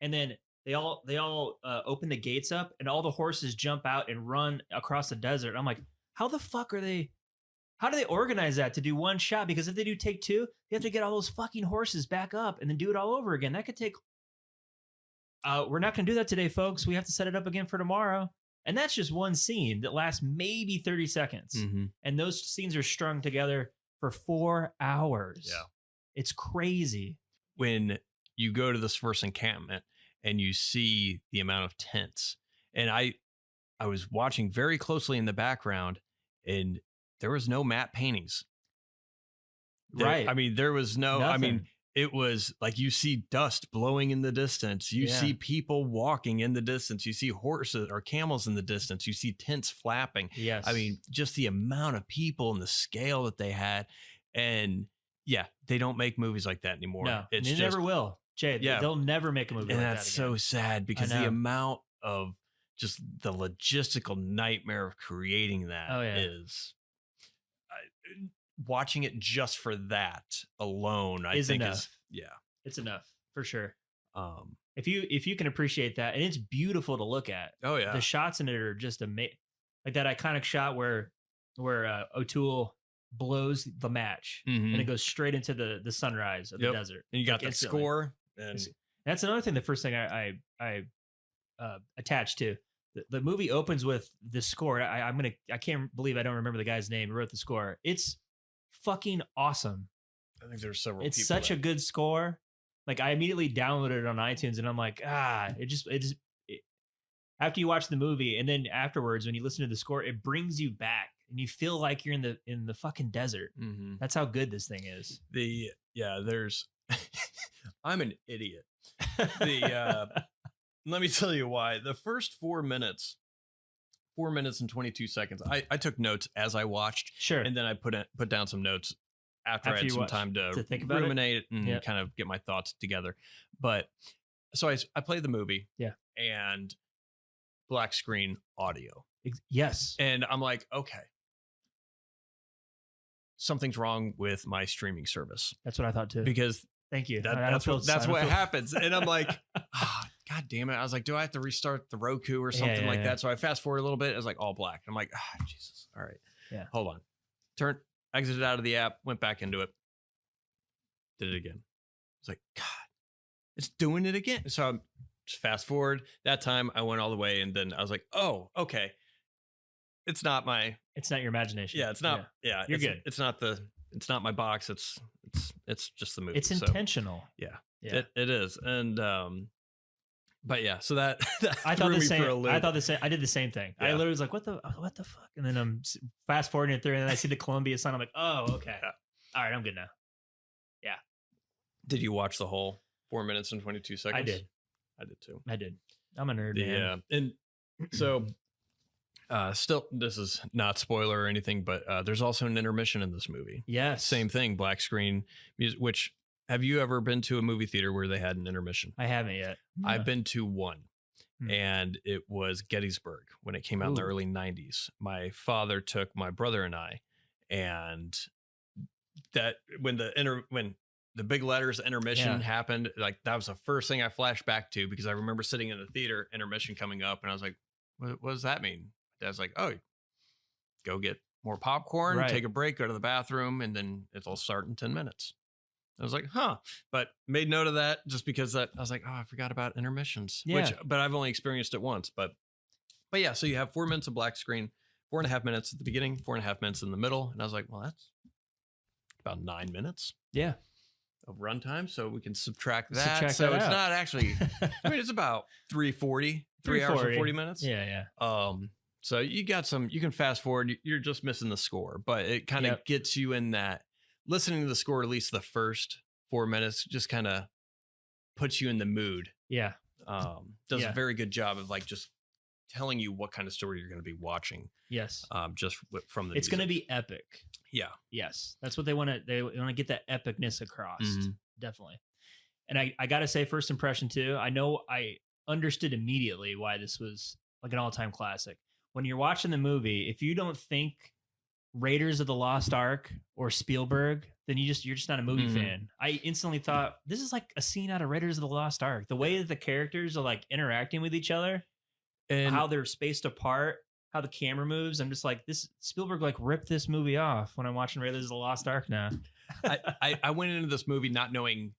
And then they all open the gates up and all the horses jump out and run across the desert. I'm like, how the fuck how do they organize that to do one shot? Because if they do take two, they have to get all those fucking horses back up and then do it all over again. That could take, we're not going to do that today, folks. We have to set it up again for tomorrow. And that's just one scene that lasts maybe 30 seconds. Mm-hmm. And those scenes are strung together for 4 hours. Yeah. It's crazy. When you go to this first encampment and you see the amount of tents, and I was watching very closely in the background, and there was no matte paintings. Right. I mean, there was no, Nothing. I mean, it was like you see dust blowing in the distance. You see people walking in the distance. You see horses or camels in the distance. You see tents flapping. Yes. I mean, just the amount of people and the scale that they had. And yeah, they don't make movies like that anymore. No, it's they never will. Jay, they'll never make a movie and like that that's again. so sad because the amount of just the logistical nightmare of creating that is watching it just for that alone, I think enough. It's enough for sure. If you can appreciate that, and it's beautiful to look at. Oh yeah, the shots in it are just amazing. Like that iconic shot where O'Toole blows the match and it goes straight into the sunrise of the desert. And you got the score. And that's another thing. The first thing I attached to the movie opens with the score. I can't believe I don't remember the guy's name who wrote the score. It's fucking awesome. I think there's several. It's people such a good score. Like I immediately downloaded it on iTunes, and I'm like, after you watch the movie, and then afterwards when you listen to the score, it brings you back, and you feel like you're in the fucking desert. Mm-hmm. That's how good this thing is. There's. I'm an idiot. Let me tell you why. The first 4 minutes and 22 seconds. I took notes as I watched. Sure. And then I put down some notes after I had some time to think about ruminate and kind of get my thoughts together. But so I played the movie. Yeah. And black screen audio. Yes. And I'm like, okay, something's wrong with my streaming service. That's what I thought too. Because thank you. That's what happens. And I'm like, God damn it. I was like, do I have to restart the Roku or something like that? So I fast forward a little bit. It was like all black. I'm like, Jesus. All right. Yeah. Hold on. Exited out of the app, went back into it. Did it again. It's like, God, it's doing it again. So I'm just fast forward. That time I went all the way, and then I was like, oh, okay. It's not your imagination. Yeah, it's not. Yeah, you're good. It's not my box. It's just the movie. It's intentional. Yeah. It is. And but yeah, so that I thought the same. I thought the same. I did the same thing. Yeah. I literally was like, what the fuck? And then I'm fast forwarding it through, and then I see the Columbia sign. I'm like, oh, okay. Yeah. All right, I'm good now. Yeah. Did you watch the whole 4 minutes and 22 seconds? I did. I did too. I did. I'm a nerd, man. Yeah. And so still, this is not spoiler or anything, but there's also an intermission in this movie. Yes. Same thing, black screen music, which have you ever been to a movie theater where they had an intermission? I haven't yet. No. I've been to one, and it was Gettysburg when it came out in the early 90s. My father took my brother and I, and that when the big letters intermission happened, like that was the first thing I flashed back to, because I remember sitting in the theater, intermission coming up, and I was like, what does that mean? Dad's like, oh, go get more popcorn, take a break, go to the bathroom, and then it'll start in 10 minutes. I was like, but made note of that just because I was like, I forgot about intermissions, but I've only experienced it once, but yeah. So you have 4 minutes of black screen, 4.5 minutes at the beginning, 4.5 minutes in the middle. And I was like, well, that's about 9 minutes. Yeah. Of runtime. So we can subtract that. So it's not actually, I mean, it's about 3 hours and 40 minutes. Yeah. So you can fast forward. You're just missing the score, but it kind of gets you in that. Listening to the score, at least the first 4 minutes, just kind of puts you in the mood. Yeah. Does a very good job of like just telling you what kind of story you're going to be watching. Yes. Just from the It's going to be epic. Yeah. Yes. That's what they want to get that epicness across. Mm-hmm. Definitely. And I got to say, first impression too, I know I understood immediately why this was like an all-time classic. When you're watching the movie, if you don't think Raiders of the Lost Ark or Spielberg, then you're just not a movie fan. I instantly thought this is like a scene out of Raiders of the Lost Ark. The way that the characters are like interacting with each other and how they're spaced apart, how the camera moves. I'm just like, this Spielberg like ripped this movie off when I'm watching Raiders of the Lost Ark now. I went into this movie not knowing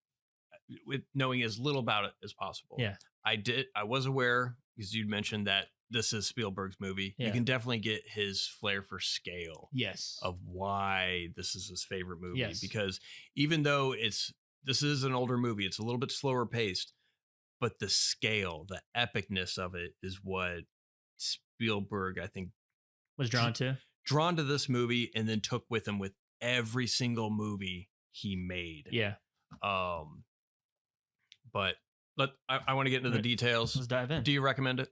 as little about it as possible. Yeah. I was aware, because you'd mentioned that this is Spielberg's movie. Yeah. You can definitely get his flair for scale. Yes. Of why this is his favorite movie. Yes. Because even though this is an older movie, it's a little bit slower paced, but the scale, the epicness of it is what Spielberg, I think, was drawn to this movie, and then took with him with every single movie he made. Yeah. But I want to get into the details. Let's dive in. Do you recommend it?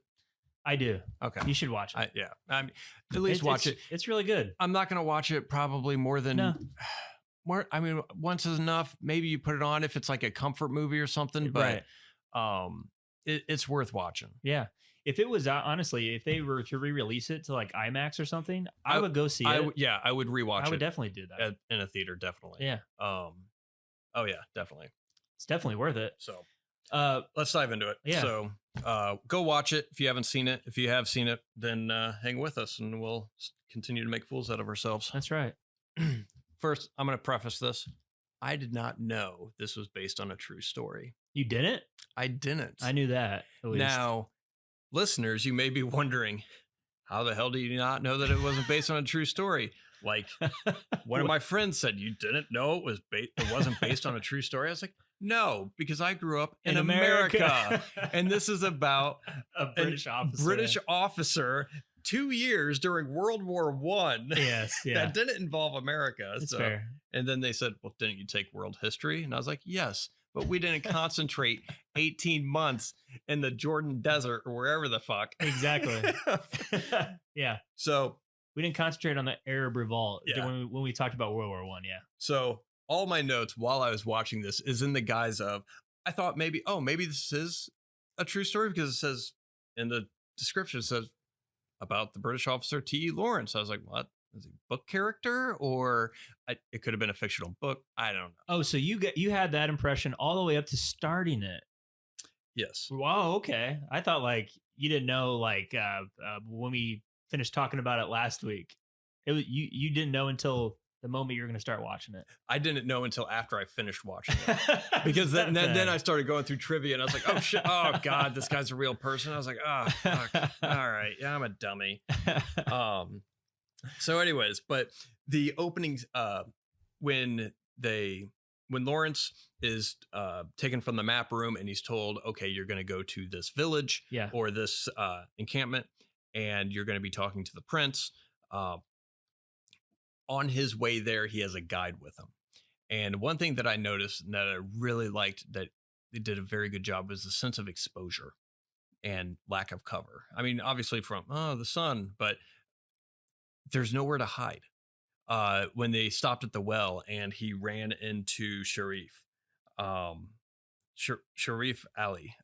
I do. Okay. You should watch it. I mean, at least watch it. It's really good. I'm not going to watch it probably more than I mean, once is enough. Maybe you put it on if it's like a comfort movie or something, but it's worth watching. Yeah. If it was honestly, if they were to re-release it to like IMAX or something, I would go see it. I would rewatch it. I would definitely do that in a theater. Definitely. Yeah. Oh yeah, definitely. It's definitely worth it. So let's dive into it. Yeah. So go watch it if you haven't seen it. If you have seen it, then hang with us and we'll continue to make fools out of ourselves. That's right. First, I'm going to preface this. I did not know this was based on a true story. You didn't? I didn't. I knew that. Now, listeners, you may be wondering, how the hell do you not know that it wasn't based on a true story? Like one of my friends said, you didn't know it wasn't based on a true story. I was like, no, because I grew up in America. And this is about a British officer 2 years during World War One. Yes, yeah. That didn't involve America. That's fair. And then they said, well, didn't you take world history? And I was like, yes, but we didn't concentrate 18 months in the Jordan Desert or wherever the fuck. Exactly. Yeah. So we didn't concentrate on the Arab Revolt when we talked about World War One. Yeah. So all my notes while I was watching this is in the guise of, I thought maybe this is a true story because it says in the description, it says about the British officer T.E. Lawrence. I was like, what? Is he a book character or it could have been a fictional book? I don't know. Oh, so you had that impression all the way up to starting it. Yes. Wow. Okay. I thought like you didn't know like when we finished talking about it last week. It was you didn't know until the moment you were going to start watching it. I didn't know until after I finished watching it because then I started going through trivia and I was like, oh shit, oh god, this guy's a real person. I was like, oh fuck, all right, yeah, I'm a dummy. So anyways, but the openings when Lawrence is taken from the map room and he's told, okay, you're going to go to this village or this encampment and you're going to be talking to the prince. On his way there, he has a guide with him. And one thing that I noticed and that I really liked that they did a very good job was the sense of exposure and lack of cover. I mean, obviously from the sun, but there's nowhere to hide. When they stopped at the well and he ran into Sharif Ali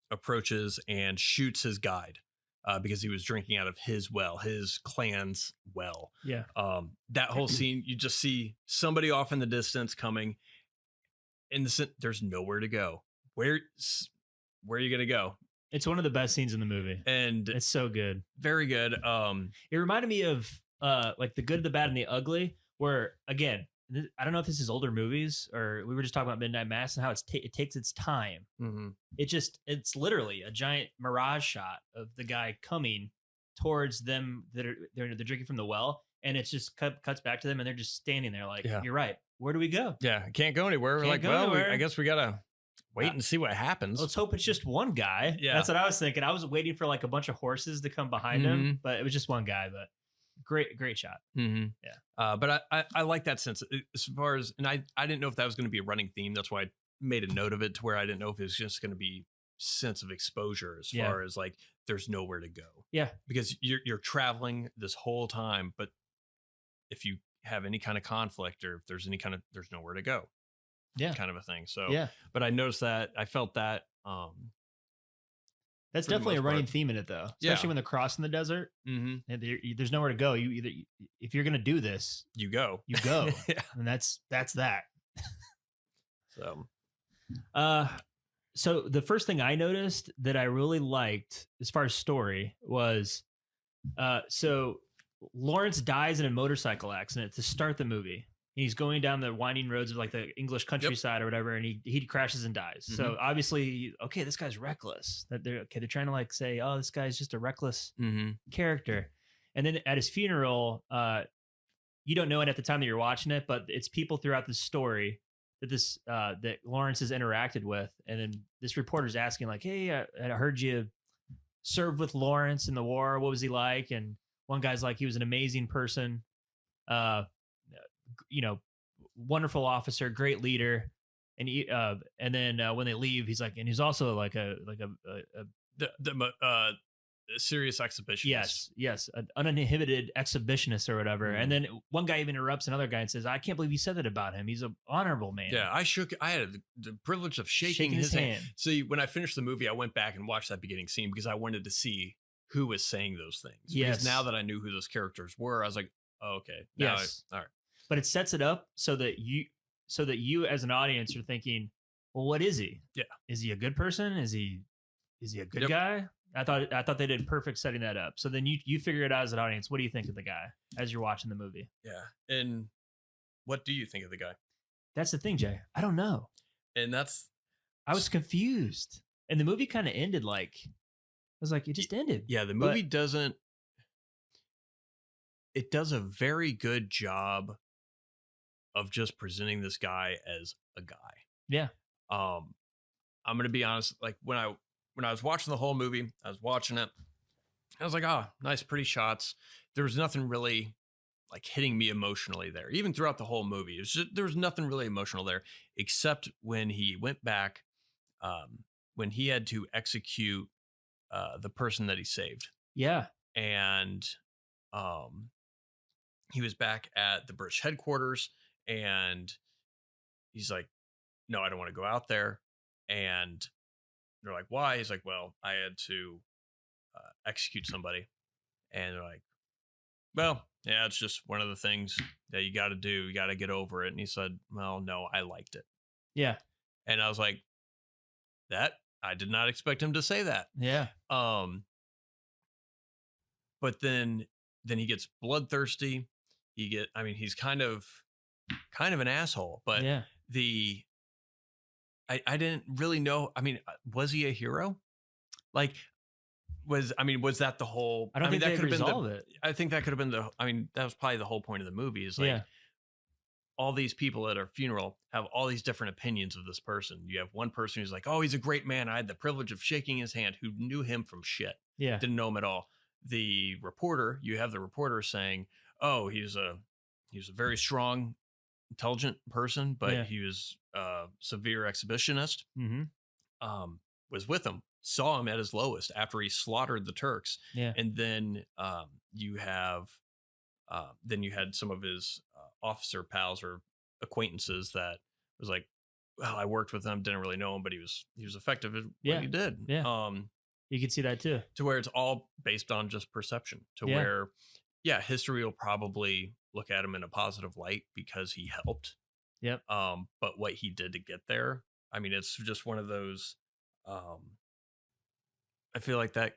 approaches and shoots his guide. Because he was drinking out of his well, his clan's well. Yeah. That whole scene, you just see somebody off in the distance coming. There's nowhere to go. Where are you gonna go? It's one of the best scenes in the movie, and it's so good, very good. It reminded me of like The Good, the Bad, and the Ugly, where again, I don't know if this is older movies or we were just talking about Midnight Mass and how it takes its time. Mm-hmm. It's literally a giant mirage shot of the guy coming towards them they're drinking from the well. And it's just cuts back to them and they're just standing there like, you're right. Where do we go? Yeah. Can't go anywhere. We're like, well, I guess we got to wait and see what happens. Let's hope it's just one guy. Yeah. That's what I was thinking. I was waiting for like a bunch of horses to come behind him, but it was just one guy, but great shot. Mm-hmm. Yeah. But I like that sense as far as, and I didn't know if that was going to be a running theme. That's why I made a note of it to where I didn't know if it was just going to be sense of exposure as far as like, there's nowhere to go. Yeah. Because you're traveling this whole time, but if you have any kind of conflict or if there's there's nowhere to go. Yeah. Kind of a thing. So, but I noticed that I felt that, that's definitely a running theme in it, though, especially when they're crossing the desert. Mm-hmm. And there's nowhere to go. If you're going to do this, you go, and that's that. So the first thing I noticed that I really liked as far as story was, so Lawrence dies in a motorcycle accident to start the movie. He's going down the winding roads of like the English countryside or whatever, and he crashes and dies. Mm-hmm. So obviously, okay, this guy's reckless. They're trying to like say, oh, this guy's just a reckless character. And then at his funeral, you don't know it at the time that you're watching it, but it's people throughout the story that Lawrence has interacted with, and then this reporter's asking like, hey, I heard you served with Lawrence in the war. What was he like? And one guy's like, he was an amazing person. Wonderful officer, great leader. And then when they leave, he's like, and he's also like a serious exhibitionist. Yes, an uninhibited exhibitionist or whatever. Mm-hmm. And then one guy even interrupts another guy and says, I can't believe you said that about him. He's an honorable man. Yeah, I had the privilege of shaking his hand. See, when I finished the movie, I went back and watched that beginning scene because I wanted to see who was saying those things. Yes. Because now that I knew who those characters were, I was like, oh, okay. Yes. All right. But it sets it up so that you as an audience are thinking, well, what is he? Yeah. Is he a good person? Is he a good guy? I thought they did perfect setting that up. So then you figure it out as an audience. What do you think of the guy as you're watching the movie? Yeah. And what do you think of the guy? That's the thing, Jay. I don't know. And I was confused. And the movie kind of ended like, I was like, it just ended. Yeah. The movie doesn't. it does a very good job of just presenting this guy as a guy. Yeah. Um, I'm gonna be honest. Like when I was watching the whole movie, I was watching it. I was like, oh, nice, pretty shots. There was nothing really like hitting me emotionally there. Even throughout the whole movie, there was nothing really emotional there, except when he went back, when he had to execute the person that he saved, Yeah. and um, he was back at the British headquarters, and he's like, no, I don't want to go out there. And they're like, why? He's like, well, I had to execute somebody. And they're like, well, yeah, it's just one of the things that you got to do. You got to get over it. And he said, well, no, I liked it. Yeah. And I was like, that I did not expect him to say that. Yeah. But then he gets bloodthirsty. He's kind of an asshole, but yeah. I didn't really know. I mean, was he a hero? Like, was that the whole? I don't think that they could have been resolve it. I think that could have been that was probably the whole point of the movie. Is like all these people at our funeral have all these different opinions of this person. You have one person who's like, oh, he's a great man. I had the privilege of shaking his hand, who knew him from shit. Yeah. Didn't know him at all. You have the reporter saying, oh, he's a very strong, intelligent person, but he was a severe exhibitionist. Mm-hmm. Was with him, saw him at his lowest after he slaughtered the Turks. Yeah. And then you had some of his officer pals or acquaintances that was like, well, I worked with him, didn't really know him, but he was effective at what he did. Yeah. You could see that too. To where it's all based on just perception, where, history will probably look at him in a positive light because he helped. Yep. But what he did to get there, I mean, it's just one of those, I feel like that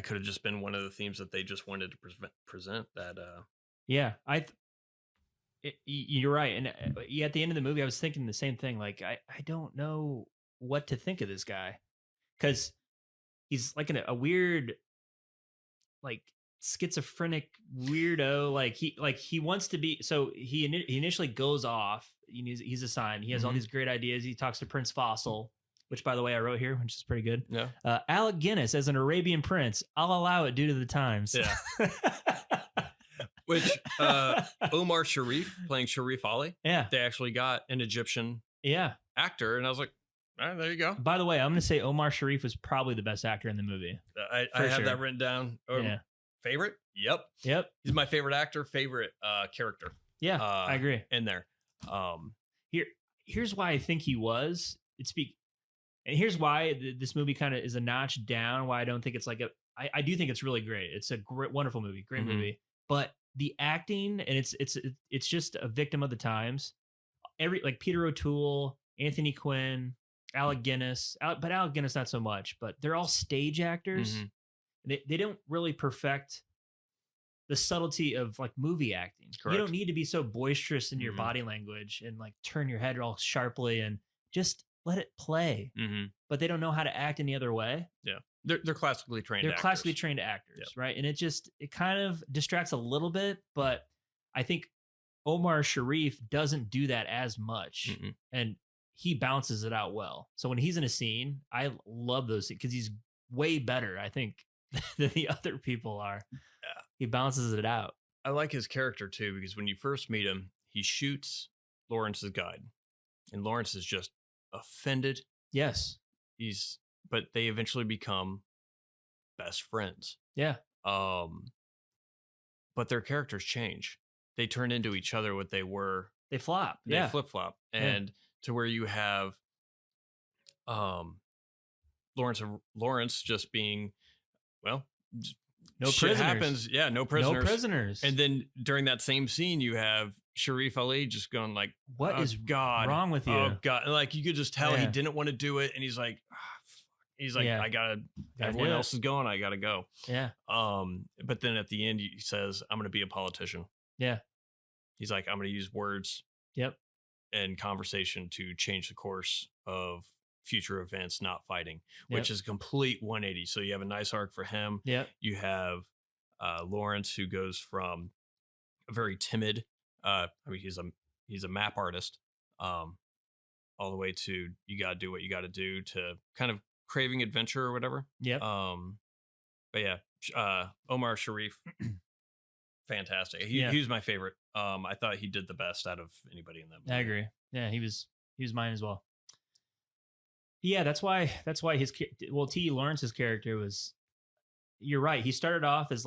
could have just been one of the themes that they just wanted to present that. Yeah, you're right. And at the end of the movie, I was thinking the same thing. Like, I don't know what to think of this guy, because he's like a weird, like schizophrenic weirdo. Like he wants to be. So he initially goes off. He's assigned. He has all these great ideas. He talks to Prince Fossil, which, by the way, I wrote here, which is pretty good. Yeah. Alec Guinness as an Arabian prince. I'll allow it due to the times. Yeah. Which Omar Sharif playing Sharif Ali. Yeah. They actually got an Egyptian actor. And I was like, all right, there you go. By the way, I'm going to say Omar Sharif was probably the best actor in the movie. I have that written down. Favorite? Yep. He's my favorite actor, favorite character. Yeah, I agree. In there. Here's why I think he was. And here's why this movie kind of is a notch down. Why I don't think it's like I do think it's really great. It's a great, wonderful movie, great movie. But the acting, and it's just a victim of the times. Like Peter O'Toole, Anthony Quinn, Alec Guinness, but Alec Guinness not so much. But they're all stage actors. They don't really perfect the subtlety of like movie acting. Correct. You don't need to be so boisterous in your body language and like turn your head all sharply, and just let it play. But they don't know how to act any other way. Yeah. They're classically trained actors. Classically trained actors, right? And it kind of distracts a little bit, but I think Omar Sharif doesn't do that as much. And he bounces it out well. So when he's in a scene, I love those because he's way better, I think, than the other people are. Yeah. He bounces it out. I like his character too, because when you first meet him, he shoots Lawrence's guide, and Lawrence is just offended. Yes. But they eventually become best friends. Yeah. But their characters change. They turn into each other what they were. They flop. They flip-flop. And to where you have Lawrence just being, well, no shit prisoners. Happens. Yeah, no prisoners. No prisoners. And then during that same scene, you have Sharif Ali just going like, what is wrong with you? Oh God. And like you could just tell he didn't want to do it. And he's like, I gotta everyone else is going, I gotta go. Yeah. But then at the end he says, I'm gonna be a politician. Yeah. He's like, I'm gonna use words and conversation to change the course of future events, not fighting, which is a complete 180. So you have a nice arc for him. Yeah. You have Lawrence, who goes from a very timid, he's a map artist, all the way to you got to do what you got to do to kind of craving adventure or whatever. Yep. But yeah, Omar Sharif, fantastic. He was my favorite. I thought he did the best out of anybody in that movie. I agree. Yeah, he was mine as well. Yeah, that's why T. Lawrence's character was. You're right. He started off as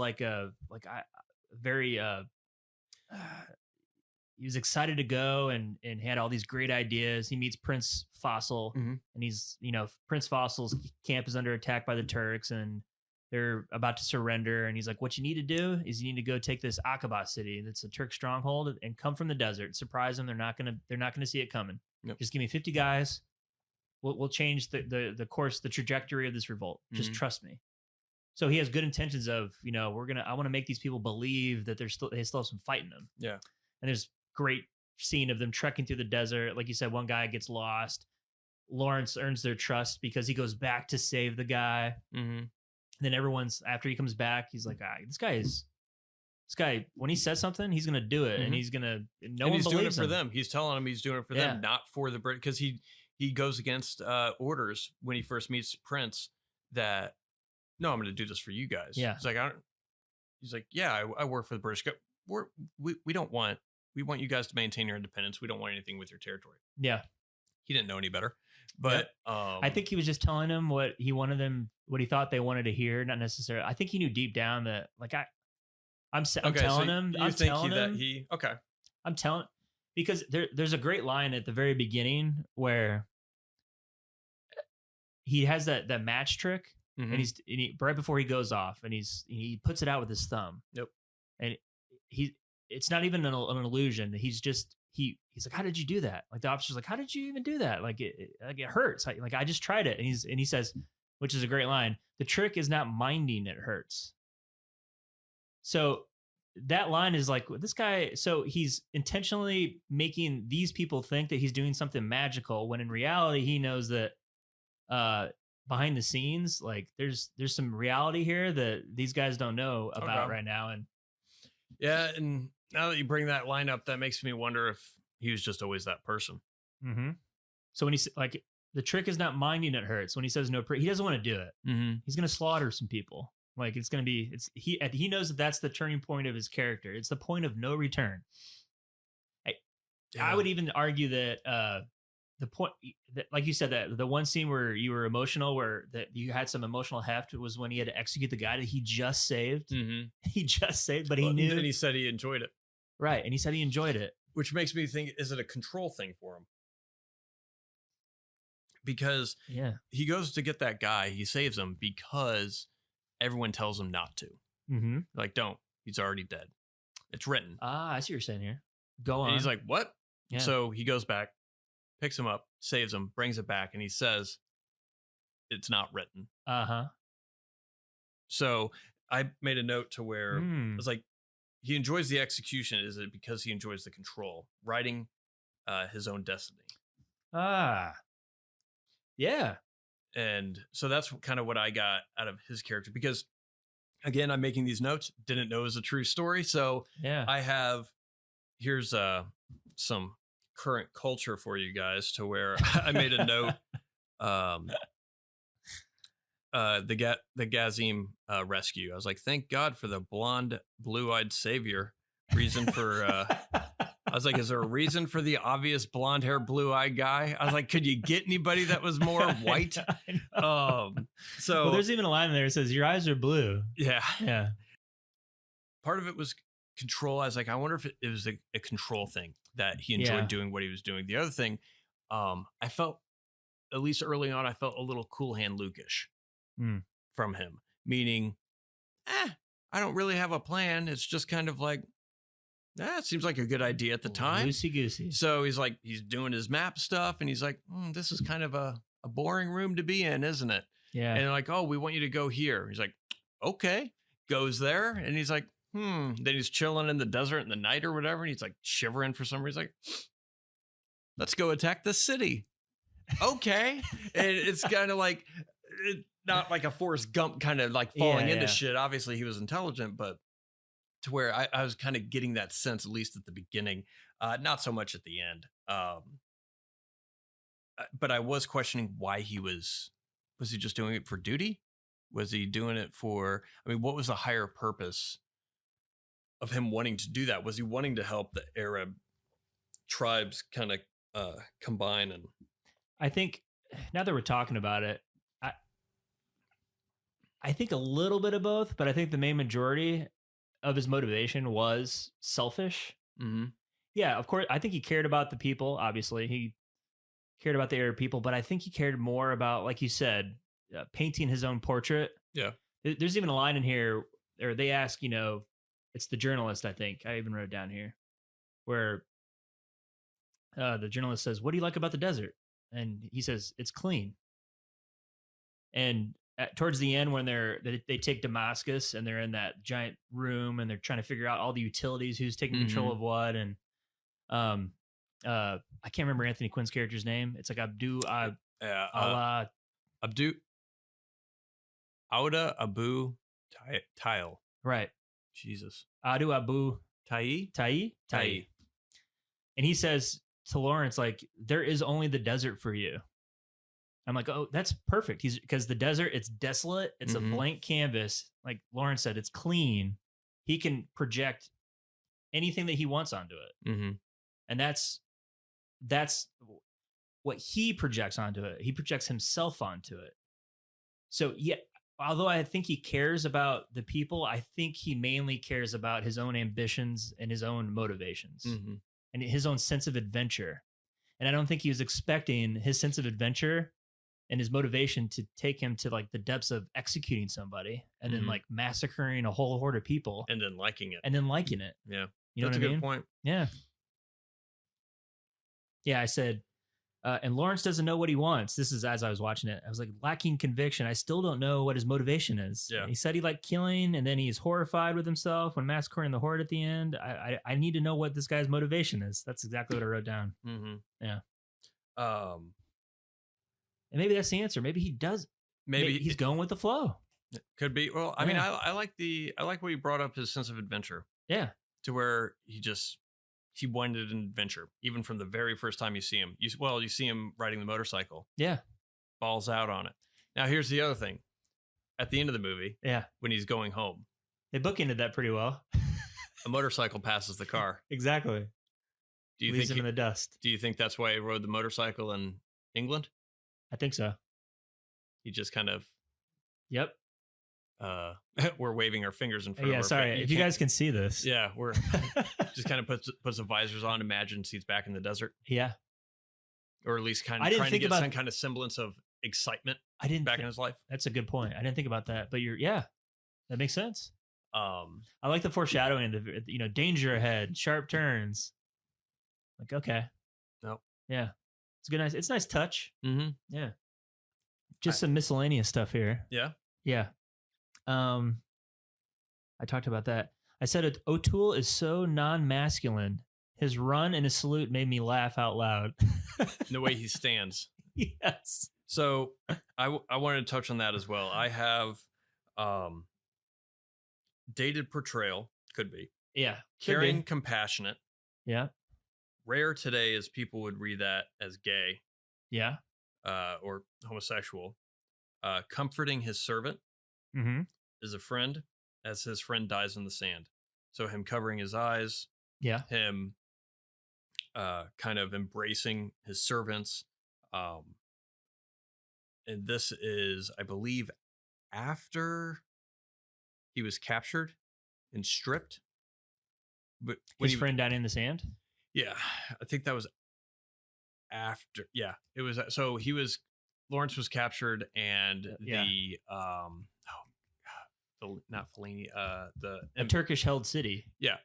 very he was excited to go and had all these great ideas. He meets Prince Fossil, and he's Prince Fossil's camp is under attack by the Turks, and they're about to surrender. And he's like, "What you need to do is you need to go take this Aqaba city. That's a Turk stronghold, and come from the desert. Surprise them. They're not gonna see it coming. Yep. Just give me 50 guys. We'll change the course, the trajectory of this revolt. Just trust me." So he has good intentions of, I want to make these people believe that they still have some fight in them. Yeah. And there's great scene of them trekking through the desert. Like you said, one guy gets lost. Lawrence earns their trust because he goes back to save the guy. And then after he comes back, he's like, this guy, when he says something, he's going to do it. And he's going to, he's doing it for them. He's telling them he's doing it for them, not for the British. Because he goes against orders when he first meets Prince that, no, I'm going to do this for you guys. Yeah. He's like, yeah, I work for the British. We want you guys to maintain your independence. We don't want anything with your territory. Yeah. He didn't know any better, but I think he was just telling them what he wanted them, what he thought they wanted to hear. Not necessarily. I think he knew deep down that I'm telling him. I'm telling, because there's a great line at the very beginning where he has that match trick. And right before he goes off, and he puts it out with his thumb. Yep. And it's not even an illusion. He's like, "How did you do that?" Like the officer's like, "How did you even do that? Like it hurts. Like I just tried it." And he says, which is a great line, "The trick is not minding it hurts." So that line is like, this guy. So he's intentionally making these people think that he's doing something magical, when in reality he knows that. Behind the scenes, like there's some reality here that these guys don't know about right now. And and now that you bring that line up, that makes me wonder if he was just always that person. So when he's like, the trick is not minding it hurts, when he says no, he doesn't want to do it. He's going to slaughter some people. Like he knows that that's the turning point of his character. It's the point of no return. I would even argue that the point that, like you said, that the one scene where you were emotional, where that you had some emotional heft, was when he had to execute the guy that he just saved. He just saved, but he knew. And he said he enjoyed it. Right. And he said he enjoyed it. Which makes me think, is it a control thing for him? Because he goes to get that guy, he saves him because everyone tells him not to. Like, don't. He's already dead. It's written. I see what you're saying here. Go on. And he's like, what? Yeah. So he goes back, picks him up, saves him, brings it back, and he says, it's not written. So I made a note to where it was like, he enjoys the execution. Is it because he enjoys the control, writing his own destiny? Yeah. And so that's kind of what I got out of his character, because again, I'm making these notes, didn't know it was a true story. So I have, here's some current culture for you guys, to where I made a note, the Gazim rescue. I was like, thank God for the blonde, blue-eyed savior. Reason for I was like, is there a reason for the obvious blonde hair, blue-eyed guy? I was like, could you get anybody that was more white? So there's even a line in there that says, your eyes are blue. Yeah. Part of it was control. I was like, I wonder if it was a control thing that he enjoyed doing what he was doing. The other thing, I felt, at least early on, I felt a little Cool Hand Luke-ish from him, meaning, I don't really have a plan. It's just kind of like, it seems like a good idea at the time. Loosey-goosey. So he's like, he's doing his map stuff, and he's like, this is kind of a boring room to be in, isn't it? Yeah. And they're like, oh, we want you to go here. He's like, okay. Goes there, and he's like, Then he's chilling in the desert in the night or whatever, and he's like shivering for some reason. He's like, let's go attack the city. Okay. And it's kind of like, not like a Forrest Gump kind of like falling Yeah, into yeah. shit. Obviously, he was intelligent, but to where I was kind of getting that sense, at least at the beginning, not so much at the end. But I was questioning why was he just doing it for duty? Was he doing it for, I mean, what was the higher purpose of him wanting to do that? Was he wanting to help the Arab tribes kind of combine? And I think now that we're talking about it, I I think a little bit of both, but I think the main majority of his motivation was selfish. Mhm. Yeah, of course. I think he cared about the people. Obviously, he cared about the Arab people, but I think he cared more about, like you said, painting his own portrait. Yeah. There's even a line in here, or they ask, it's the journalist. I think I even wrote it down here, where the journalist says, "What do you like about the desert?" And he says, "It's clean." And towards the end, when they take Damascus and they're in that giant room and they're trying to figure out all the utilities, who's taking control Mhm. of what, and I can't remember Anthony Quinn's character's name. It's like Yeah. Allah, Abdu Auda Abu Tile. right? Jesus. Adu Abu Tai? Tai. And he says to Lawrence, like, there is only the desert for you. I'm like, oh, that's perfect. He's because the desert, it's desolate, it's a Mhm. blank canvas. Like Lawrence said, it's clean. He can project anything that he wants onto it. Mm-hmm. And that's what he projects onto it. He projects himself onto it. So yeah, although I think he cares about the people, I think he mainly cares about his own ambitions and his own motivations Mm-hmm. and his own sense of adventure. And I don't think he was expecting his sense of adventure and his motivation to take him to like the depths of executing somebody and then Mhm. like massacring a whole horde of people And then liking it. and then liking it. Yeah. You know That's what I a mean? good point. Yeah. Yeah, I said, and Lawrence doesn't know what he wants. This is as I was watching it. I was like, lacking conviction. I still don't know what his motivation is. Yeah. He said he liked killing, and then he's horrified with himself when massacring the horde at the end. I need to know what this guy's motivation is. That's exactly what I wrote down. Mm-hmm. Yeah. And maybe that's the answer. Maybe he does. Maybe he's going with the flow. Could be. Well, I mean, I like what you brought up, his sense of adventure. Yeah. To where he wanted an adventure, even from the very first time you see him. You see him riding the motorcycle. Yeah. Balls out on it. Now, here's the other thing. At the end of the movie, yeah, when he's going home, they bookended that pretty well. A motorcycle passes the car. Exactly. Do you Leaves think him in the dust? Do you think that's why he rode the motorcycle in England? I think so. He just kind of. Yep. We're waving our fingers in front of our sorry. face. If you guys can see this. Yeah, we're just kind of puts the visors on, imagines he's back in the desert. Yeah. Or at least kind of trying to get some kind of semblance of excitement back in his life. That's a good point. I didn't think about that. But that makes sense. I like the foreshadowing, danger ahead, sharp turns. Like, okay. Nope. Yeah. It's a nice touch. Mm-hmm. Yeah. Just some miscellaneous stuff here. Yeah. Yeah. I talked about that. I said O'Toole is so non-masculine. His run and his salute made me laugh out loud. The way he stands. Yes. So I wanted to touch on that as well. I have dated portrayal, could be. Yeah. Caring, compassionate. Yeah. Rare today as people would read that as gay. Yeah. Or homosexual. Comforting his servant. Mm-hmm. Is a friend as his friend dies in the sand. So him covering his eyes. Yeah. Him kind of embracing his servants. And this is, I believe, after he was captured and stripped. But his friend died in the sand? Yeah. I think that was after. Yeah. It was. So Lawrence was captured and not Fellini, a Turkish held city. Yeah.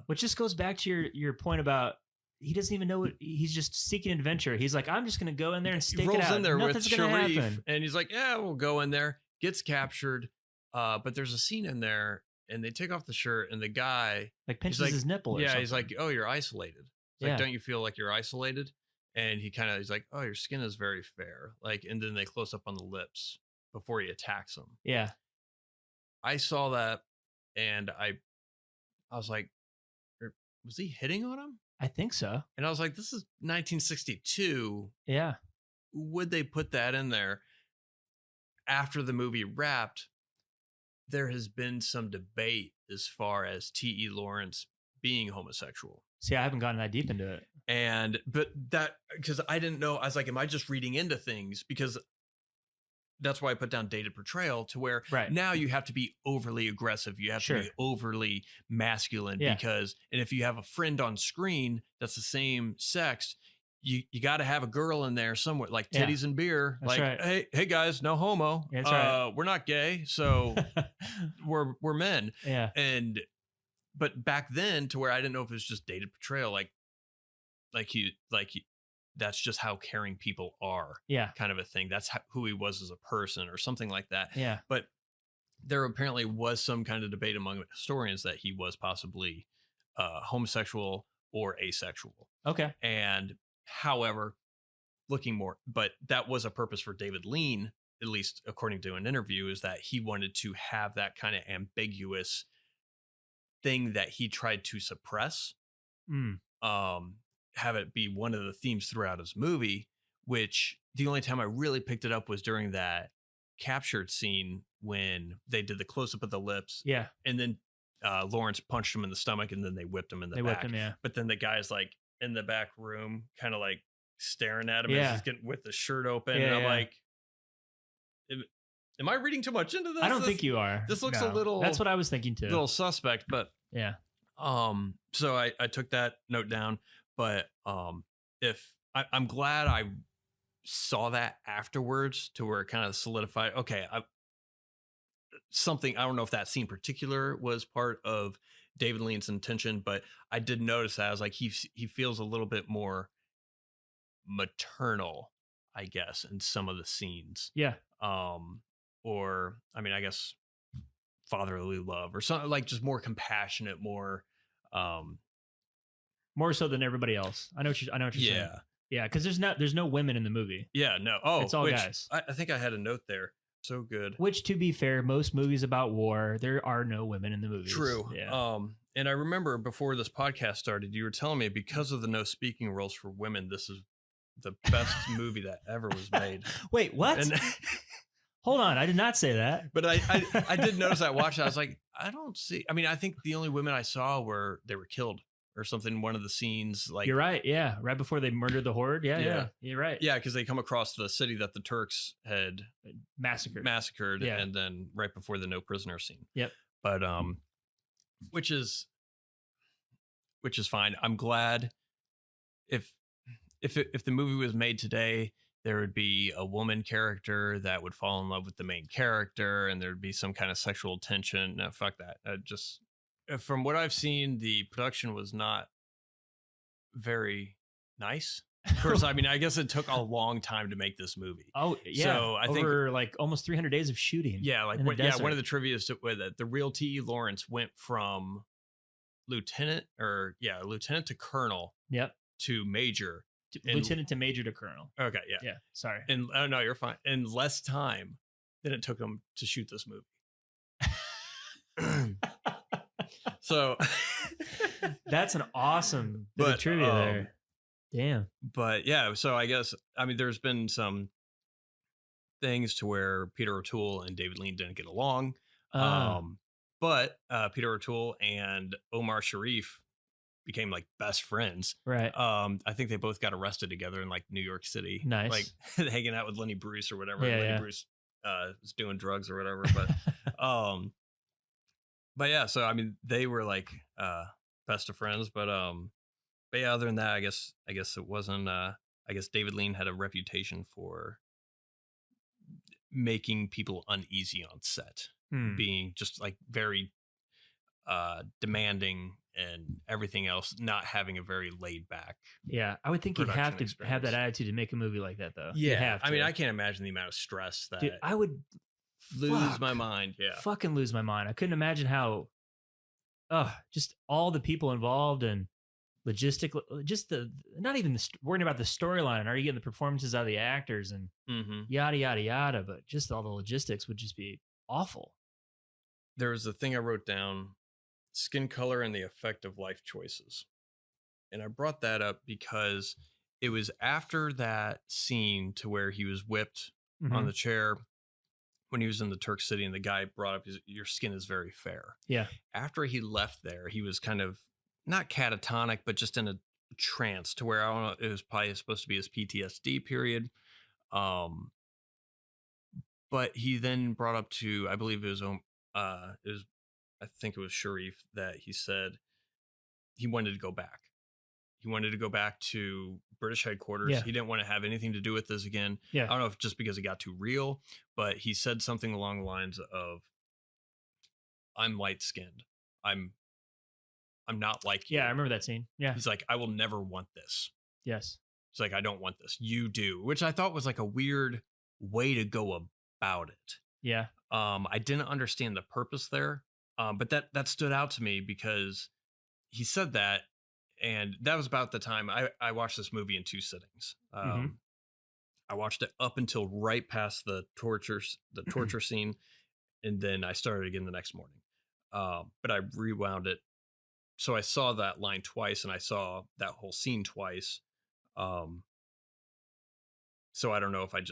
Which just goes back to your point about he doesn't even know what he's just seeking adventure. He's like, I'm just going to go in there and stake it out. In there Nothing's going to happen. And he's like, yeah, we'll go in there. Gets captured. But there's a scene in there and they take off the shirt and the guy like pinches his nipple. Yeah. He's like, oh, you're isolated. It's like, don't you feel like you're isolated? And he's like, oh, your skin is very fair. Like, and then they close up on the lips. before he attacks him. Yeah. I saw that and I was like, was he hitting on him? I think so. And I was like, this is 1962. Yeah. Would they put that in there? After the movie wrapped, there has been some debate as far as T.E. Lawrence being homosexual. See, I haven't gotten that deep into it. But that, because I didn't know, I was like, am I just reading into things? Because that's why I put down dated portrayal, to where now you have to be overly aggressive. You have to be overly masculine because, and if you have a friend on screen that's the same sex, you got to have a girl in there somewhere, like titties and beer. That's like, hey guys, no homo. That's right. We're not gay, so we're men. Yeah. But back then, to where I didn't know if it was just dated portrayal, that's just how caring people are. Yeah. Kind of a thing. That's who he was as a person or something like that. Yeah. But there apparently was some kind of debate among historians that he was possibly homosexual or asexual. Okay. And however, but that was a purpose for David Lean, at least according to an interview, is that he wanted to have that kind of ambiguous thing that he tried to suppress. Have it be one of the themes throughout his movie, which the only time I really picked it up was during that captured scene when they did the close up of the lips. Yeah. And then Lawrence punched him in the stomach and then they whipped him in the back. Whipped him, yeah. But then the guy's like in the back room, kind of like staring at him as he's getting with the shirt open. Yeah, and I'm like, am I reading too much into this? I don't think you are. This looks a little, that's what I was thinking too. A little suspect, but yeah. So I took that note down, but I'm glad I saw that afterwards, to where it kind of solidified. Okay. I don't know if that scene particular was part of David Lean's intention, but I did notice that. I was like, he feels a little bit more maternal, I guess, in some of the scenes. Yeah. Or I mean, I guess fatherly love or something, like just more compassionate, more so than everybody else. I know what you're saying. Yeah. Cause there's no women in the movie. Yeah, no. Oh, it's all guys. I think I had a note there. So good. Which, to be fair, most movies about war, there are no women in the movies. True. Yeah. And I remember before this podcast started, you were telling me because of the no speaking roles for women, this is the best movie that ever was made. Wait, what? And hold on, I did not say that. But I did notice that watching. I was like, I don't see. I mean, I think the only women I saw were killed or something in one of the scenes. Like, you're right. Yeah, right before they murdered the horde. Yeah. You're right. Yeah, because they come across the city that the Turks had massacred, and then right before the no prisoner scene. Yep. But which is fine. I'm glad if the movie was made today, there would be a woman character that would fall in love with the main character, and there'd be some kind of sexual tension. No, fuck that. Just from what I've seen, the production was not very nice. Of course, I mean, I guess it took a long time to make this movie. Oh, yeah. So I think like almost 300 days of shooting. Yeah, like one of the trivia is that the real T.E. Lawrence went from lieutenant to colonel. Yep. To major. Lieutenant to major to colonel. Okay, yeah. Yeah, sorry. And oh no, you're fine. In less time than it took him to shoot this movie. So that's an awesome bit of trivia there. Damn. But yeah, so I guess, I mean, there's been some things to where Peter O'Toole and David Lean didn't get along. But Peter O'Toole and Omar Sharif became like best friends. Right. I think they both got arrested together in like New York City. Nice. Like hanging out with Lenny Bruce or whatever. Yeah, Lenny Bruce was doing drugs or whatever. But yeah, so I mean, they were like best of friends. But yeah, other than that, I guess it wasn't. I guess David Lean had a reputation for making people uneasy on set, being just like very demanding and everything else, not having a very laid back. Yeah, I would think you'd have to have that attitude to make a movie like that, though. Yeah, I mean, I can't imagine the amount of stress that. Dude, I would lose my mind. Yeah, fucking lose my mind. I couldn't imagine how. Just all the people involved, and just the not even worrying about the storyline. Are you getting the performances out of the actors and yada yada yada? But just all the logistics would just be awful. There was a thing I wrote down: skin color and the effect of life choices. And I brought that up because it was after that scene to where he was whipped on the chair when he was in the Turk City, and the guy brought up, your skin is very fair. Yeah. After he left there, he was kind of not catatonic, but just in a trance to where, I don't know, it was probably supposed to be his PTSD period. But he then brought up to, I believe I think it was Sharif, that he said he wanted to go back. He wanted to go back to British headquarters. Yeah. He didn't want to have anything to do with this again. Yeah. I don't know if just because it got too real, but he said something along the lines of, I'm light skinned. I'm not like you. Yeah, I remember that scene. Yeah. He's like, I will never want this. Yes. He's like, I don't want this. You do, which I thought was like a weird way to go about it. Yeah. I didn't understand the purpose there. But that stood out to me because he said that. And that was about the time I watched this movie in 2 sittings. I watched it up until right past the torture scene, and then I started again the next morning. But I rewound it, so I saw that line twice, and I saw that whole scene twice. So I don't know if I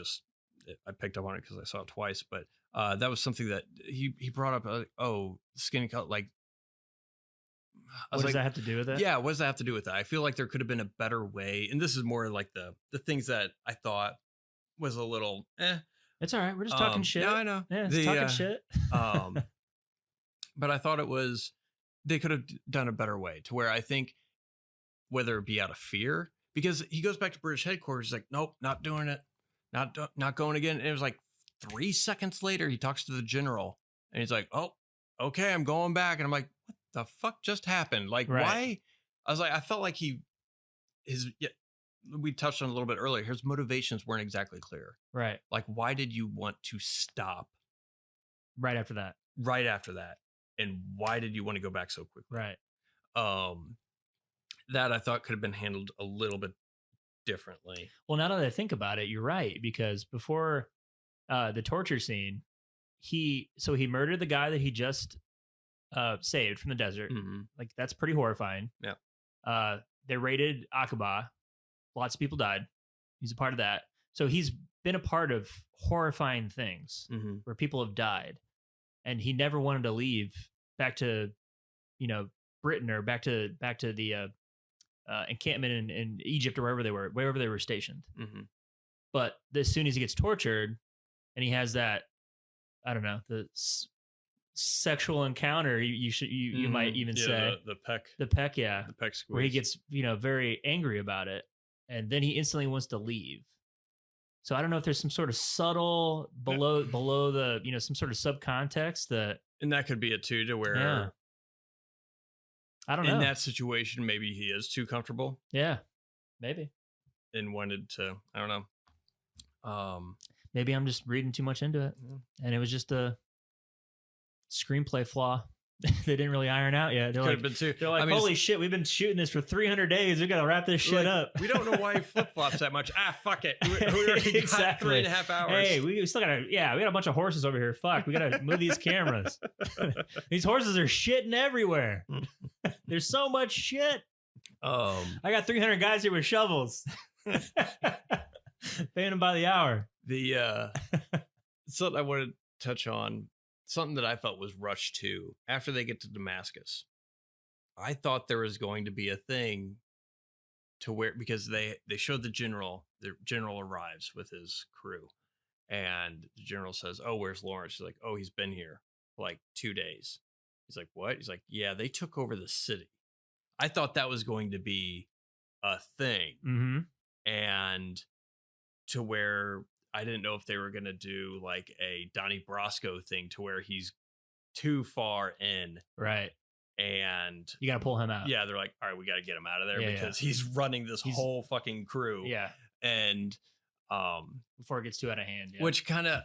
picked up on it because I saw it twice, but that was something that he brought up. Skin color, like. What does that have to do with it? Yeah, what does that have to do with that? I feel like there could have been a better way. And this is more like the things that I thought was a little It's all right. We're just talking shit. Yeah, I know. Yeah, it's talking shit. But I thought they could have done a better way to where I think whether it be out of fear, because he goes back to British headquarters, he's like, nope, not doing it. Not going again. And it was like 3 seconds later, he talks to the general and he's like, oh, okay, I'm going back. And I'm like, what the fuck just happened? Like, why? I was like, I felt like we touched on it a little bit earlier. His motivations weren't exactly clear. Right. Like, why did you want to stop? Right after that. And why did you want to go back so quickly? Right. That I thought could have been handled a little bit differently. Well, now that I think about it, you're right. Because before the torture scene, he murdered the guy that he just saved from the desert. Like, that's pretty horrifying. Yeah. They raided Aqaba. Lots of people died. He's a part of that. So he's been a part of horrifying things where people have died, and he never wanted to leave back to, Britain, or back to the encampment in Egypt, or wherever they were stationed. But as soon as he gets tortured and he has that, I don't know, the sexual encounter, you might even say the peck, the peck squeeze, where he gets very angry about it, and then he instantly wants to leave. So I don't know if there's some sort of subtle below the some sort of subcontext and that could be it too, to where I don't know, in that situation maybe he is too comfortable, maybe, and wanted to, I don't know, maybe I'm just reading too much into it, and it was just a screenplay flaw they didn't really iron out yet. They're like, holy shit, we've been shooting this for 300 days. We got to wrap this shit up. We don't know why he flip-flops that much. Fuck it. We already exactly. got 3.5 hours. Hey, we still got to, we got a bunch of horses over here. Fuck, we got to move these cameras. These horses are shitting everywhere. There's so much shit. I got 300 guys here with shovels. Paying them by the hour. Something I wanted to touch on, something that I felt was rushed too. After they get to Damascus, I thought there was going to be a thing to where, because they showed the general arrives with his crew, and the general says, oh, where's Lawrence? He's like, oh, he's been here for like 2 days. He's like, what? He's like, yeah, they took over the city. I thought that was going to be a thing. And to where I didn't know if they were going to do like a Donnie Brasco thing to where he's too far in. Right. And you got to pull him out. Yeah. They're like, all right, we got to get him out of there because he's running this whole fucking crew. Yeah. And before it gets too out of hand. Yeah. Which kind of,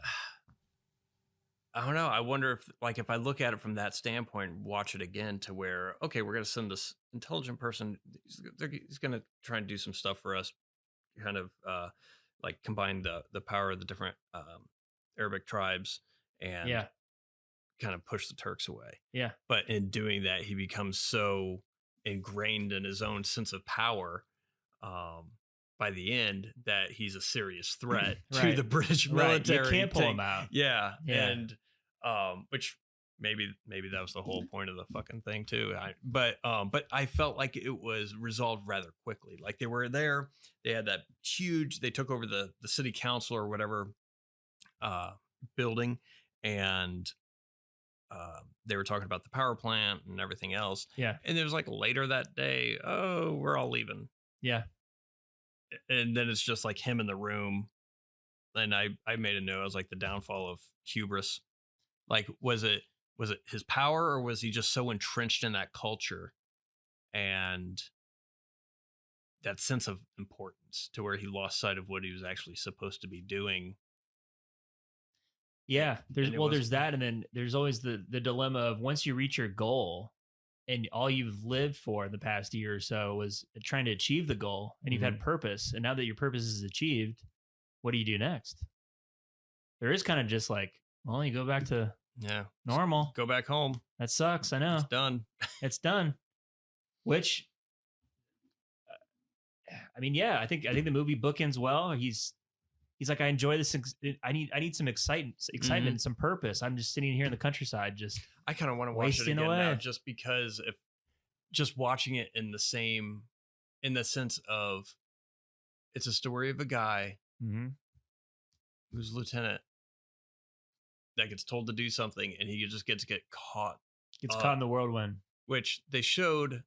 I don't know. I wonder if, like, if I look at it from that standpoint, watch it again to where, okay, we're going to send this intelligent person. He's going to try and do some stuff for us, kind of like combine the power of the different Arabic tribes and Yeah. kind of push the Turks away. Yeah. But in doing that, he becomes so ingrained in his own sense of power by the end that he's a serious threat to Right. the British Right. military. You can't pull him out. Yeah. Yeah. And which maybe that was the whole point of the fucking thing too. But I felt like it was resolved rather quickly. Like they were there, they had that huge, they took over the city council or whatever building, and they were talking about the power plant and everything else. Yeah. And it was like later that day, oh, we're all leaving. Yeah. And then it's just like him in the room. And I made a note. I was like, the downfall of hubris. Like, was it his power, or was he just so entrenched in that culture and that sense of importance to where he lost sight of what he was actually supposed to be doing? Yeah. There's And there's that, and then there's always the dilemma of once you reach your goal and all you've lived for in the past year or so was trying to achieve the goal, and you've had purpose, and now that your purpose is achieved, what do you do next? There is kind of just like, well, you go back to normal. Go back home. That sucks. I know. It's done. It's done. Which, I mean, yeah, I think the movie bookends well. He's like, I enjoy this. I need some excitement, and some purpose. I'm just sitting here in the countryside, just I kind of want to watch it again now, just because if just watching it in the sense of it's a story of a guy who's a lieutenant that gets told to do something, and he just gets caught. Gets caught in the whirlwind, which they showed.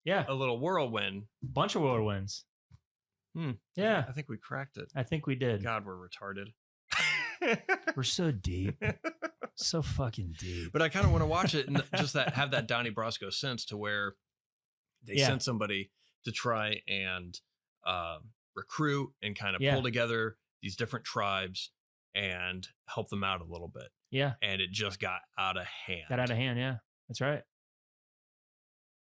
Yeah, a little whirlwind, bunch of whirlwinds. Yeah, I think we cracked it. I think we did. God, we're retarded. We're so deep, so fucking deep. But I kind of want to watch it and just have that Donnie Brasco sense to where they sent somebody to try and recruit and kind of pull together these different tribes and help them out a little bit. Yeah, and it just got out of hand. Yeah, that's right.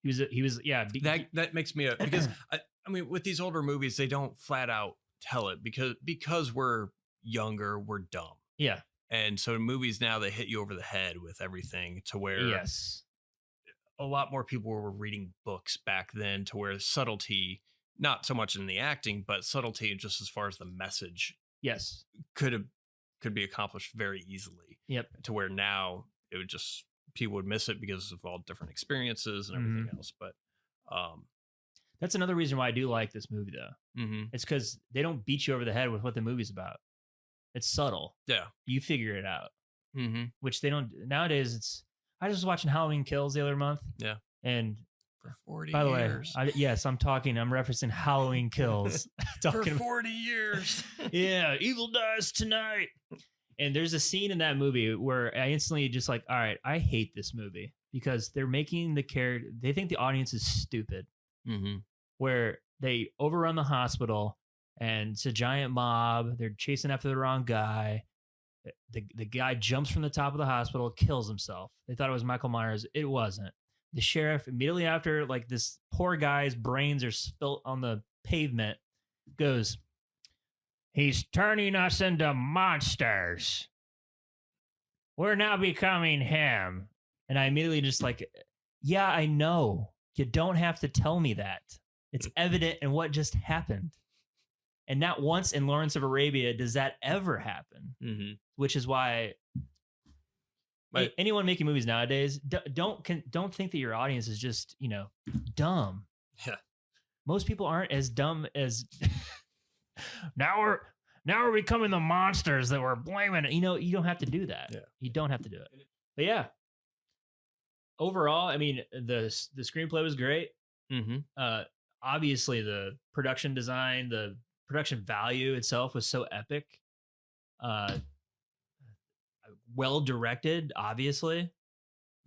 He was. Yeah, that makes me because I mean, with these older movies, they don't flat out tell it because we're younger, we're dumb. Yeah. And so in movies now, they hit you over the head with everything to where a lot more people were reading books back then, to where subtlety, not so much in the acting, but subtlety just as far as the message could be accomplished very easily. Yep. To where now it would just, people would miss it because of all different experiences and everything else. But that's another reason why I do like this movie, though. It's because they don't beat you over the head with what the movie's about. It's subtle. Yeah. You figure it out. Which they don't nowadays. I was just watching Halloween Kills the other month. Yeah. And for 40 by the years. way, I'm referencing Halloween Kills. For 40 years. Yeah. Evil dies tonight. And there's a scene in that movie where I instantly just like, all right, I hate this movie because they're making the character, they think the audience is stupid. Where they overrun the hospital and it's a giant mob. They're chasing after the wrong guy. The guy jumps from the top of the hospital, kills himself. They thought it was Michael Myers. It wasn't. The sheriff, immediately after, like, this poor guy's brains are spilt on the pavement, goes, "He's turning us into monsters. We're now becoming him." And I immediately just like, yeah, I know. You don't have to tell me that. It's evident in what just happened. And not once in Lawrence of Arabia does that ever happen. Which is why anyone making movies nowadays, don't think that your audience is just, dumb. Yeah. Most people aren't as dumb as now we're becoming the monsters that we're blaming. You don't have to do that. Yeah. You don't have to do it. But yeah. Overall, I mean, the screenplay was great. Obviously, the production design, the production value itself was so epic. Well directed, obviously.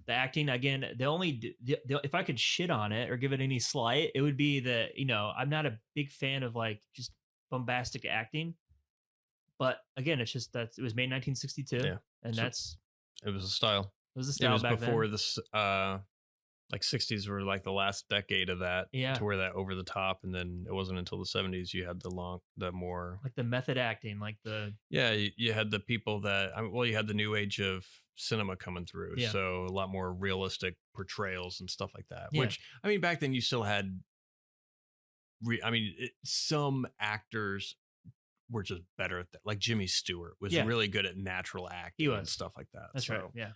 The acting, again, if I could shit on it or give it any slight, it would be that, I'm not a big fan of like just bombastic acting. But again, it's just that it was made in 1962, and It was a style. It was a It style was back before then. this, like 60s were like the last decade of that, Yeah. to where that over the top, and then it wasn't until the 70s you had the more, Like the method acting, like the yeah, you had the people that, well, you had the new age of cinema coming through, Yeah. so a lot more realistic portrayals and stuff like that. Yeah. Which, I mean, back then you still had, some actors were just better at that. Like Jimmy Stewart was Yeah. really good at natural acting and was. stuff like that. That's right. So, Yeah.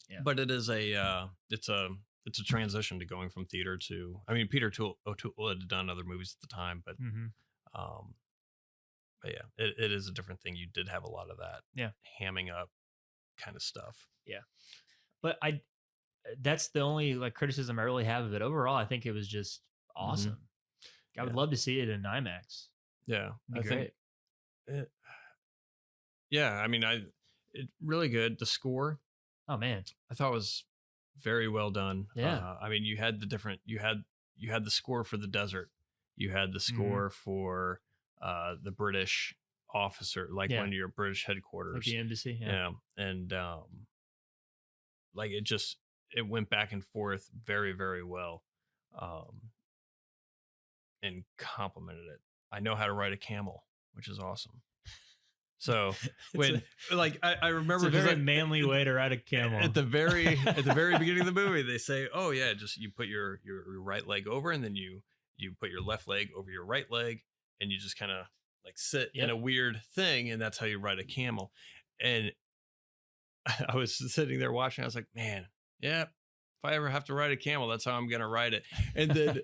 Yeah. but it is it's a transition to going from theater to, I mean, Peter O'Toole had done other movies at the time, but Mm-hmm. but yeah, it is a different thing. You did have a lot of that, Yeah. hamming up kind of stuff. Yeah. But that's the only like criticism I really have of it. Overall, I think it was just awesome. I would Yeah. love to see it in IMAX. Yeah, It'd be great. think yeah, I mean, it really good. The score, Oh man. I thought, was very well done. Yeah. I mean, you had you had the score for the desert. You had the score for the British officer, like Yeah. one of your British headquarters. Like the embassy. Yeah. Yeah. And like it went back and forth very, very well. And complimented it. I know how to ride a camel, which is awesome. So when I remember, It's a very manly way to ride a camel. at the very beginning of the movie, they say, "Oh yeah, just you put your right leg over, and then you put your left leg over your right leg, and you just kind of like sit in a weird thing, and that's how you ride a camel." And I was sitting there watching. I was like, "Man, yeah, if I ever have to ride a camel, that's how I'm gonna ride it." And then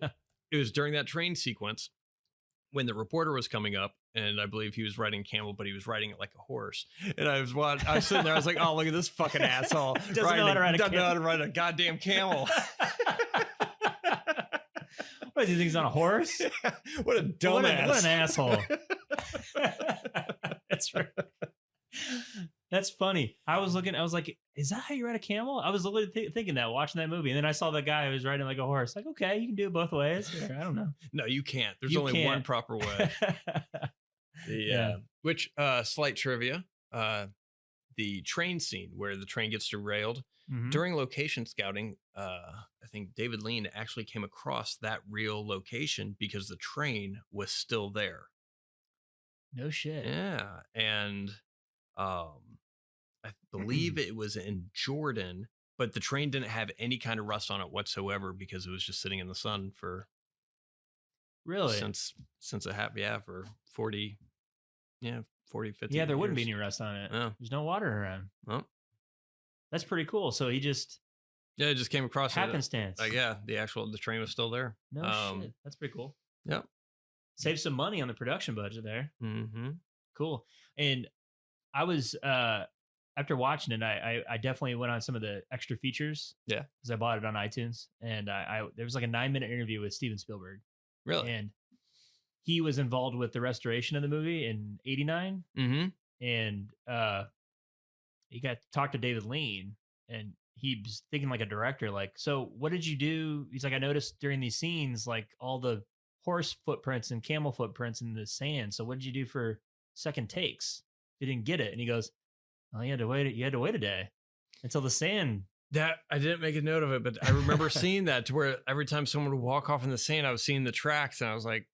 it was during that train sequence when the reporter was coming up, and I believe he was riding a camel, but he was riding it like a horse. And I was sitting there, I was like, "Oh, look at this fucking asshole! Doesn't know how to ride a goddamn camel." What, do you think he's on a horse? What a dumbass! What an asshole! That's right. That's funny. I was like, is that how you ride a camel? I was literally thinking that watching that movie. And then I saw the guy who was riding like a horse. Like, okay, you can do it both ways. I don't know. No, you can't. There's You only can't. one proper way. Yeah. Which, slight trivia, the train scene where the train gets derailed, Mhm. during location scouting, I think David Lean actually came across that real location because the train was still there. No shit. Yeah. And I believe it was in Jordan, but the train didn't have any kind of rust on it whatsoever because it was just sitting in the sun for Really? since it happened, for 40, 50 Yeah, there wouldn't be years. any rust on it. Yeah. There's no water around. Oh. That's pretty cool. So he just Yeah, it just came across it. happenstance. Like, yeah, the train was still there. No shit. That's pretty cool. Yep. Save some money on the production budget there. Mm-hmm. Cool. And I was after watching it, I definitely went on some of the extra features. Yeah. Because I bought it on iTunes. And there was like a 9-minute interview with Steven Spielberg. Really? And he was involved with the restoration of the movie in '89. Mm-hmm. And he got to talk to David Lean, and he was thinking like a director, like, so what did you do? He's like, I noticed during these scenes, like all the horse footprints and camel footprints in the sand. So what did you do for second takes? You didn't get it. And he goes, oh, you had to wait a day until the sand. That I didn't make a note of it, but I remember seeing that, to where every time someone would walk off in the sand, I was seeing the tracks, and I was like,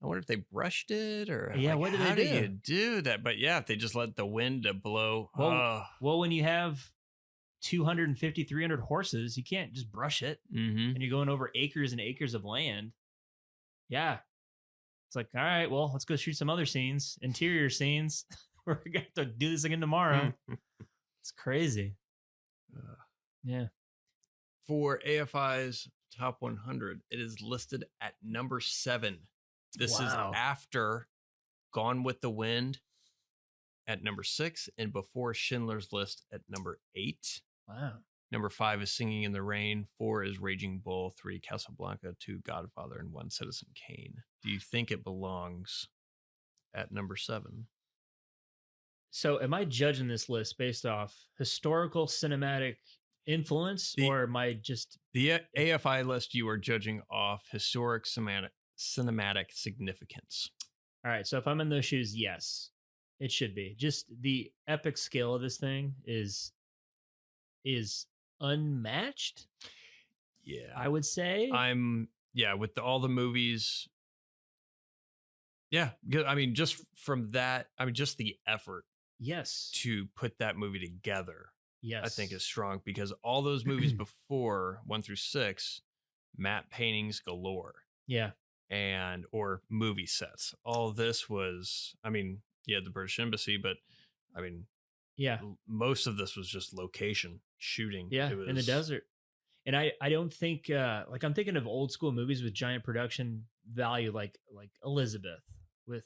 I wonder if they brushed it, or Yeah, what did they how do? you do that? But yeah, if they just let the wind to blow. Well, when you have 250, 300 horses, you can't just brush it. Mm-hmm. And you're going over acres and acres of land. Yeah. It's like, all right, well, let's go shoot some other scenes, interior scenes. We're going to have to do this again tomorrow. It's crazy. Yeah. For AFI's top 100, it is listed at number 7. This is Wow. after Gone with the Wind at number 6, and before Schindler's List at number 8. Wow. Number 5 is Singing in the Rain. 4 is Raging Bull. 3, Casablanca. 2, Godfather. And 1, Citizen Kane. Do you think it belongs at number 7? So am I judging this list based off historical cinematic influence, or am I just... The AFI list, you are judging off historic cinematic significance. All right. So if I'm in those shoes, yes, It should be. Just the epic scale of this thing is unmatched, Yeah. I would say. With all the movies. Yeah. I mean, just from that, I mean, just the effort Yes. to put that movie together, Yes. I think is strong because all those movies before 1 through 6, matte paintings galore. Yeah. Or movie sets. All this was, I mean, you had the British Embassy, but I mean, Yeah. most of this was just location shooting. Yeah. It was In the desert. And I don't think like I'm thinking of old school movies with giant production value, like Elizabeth with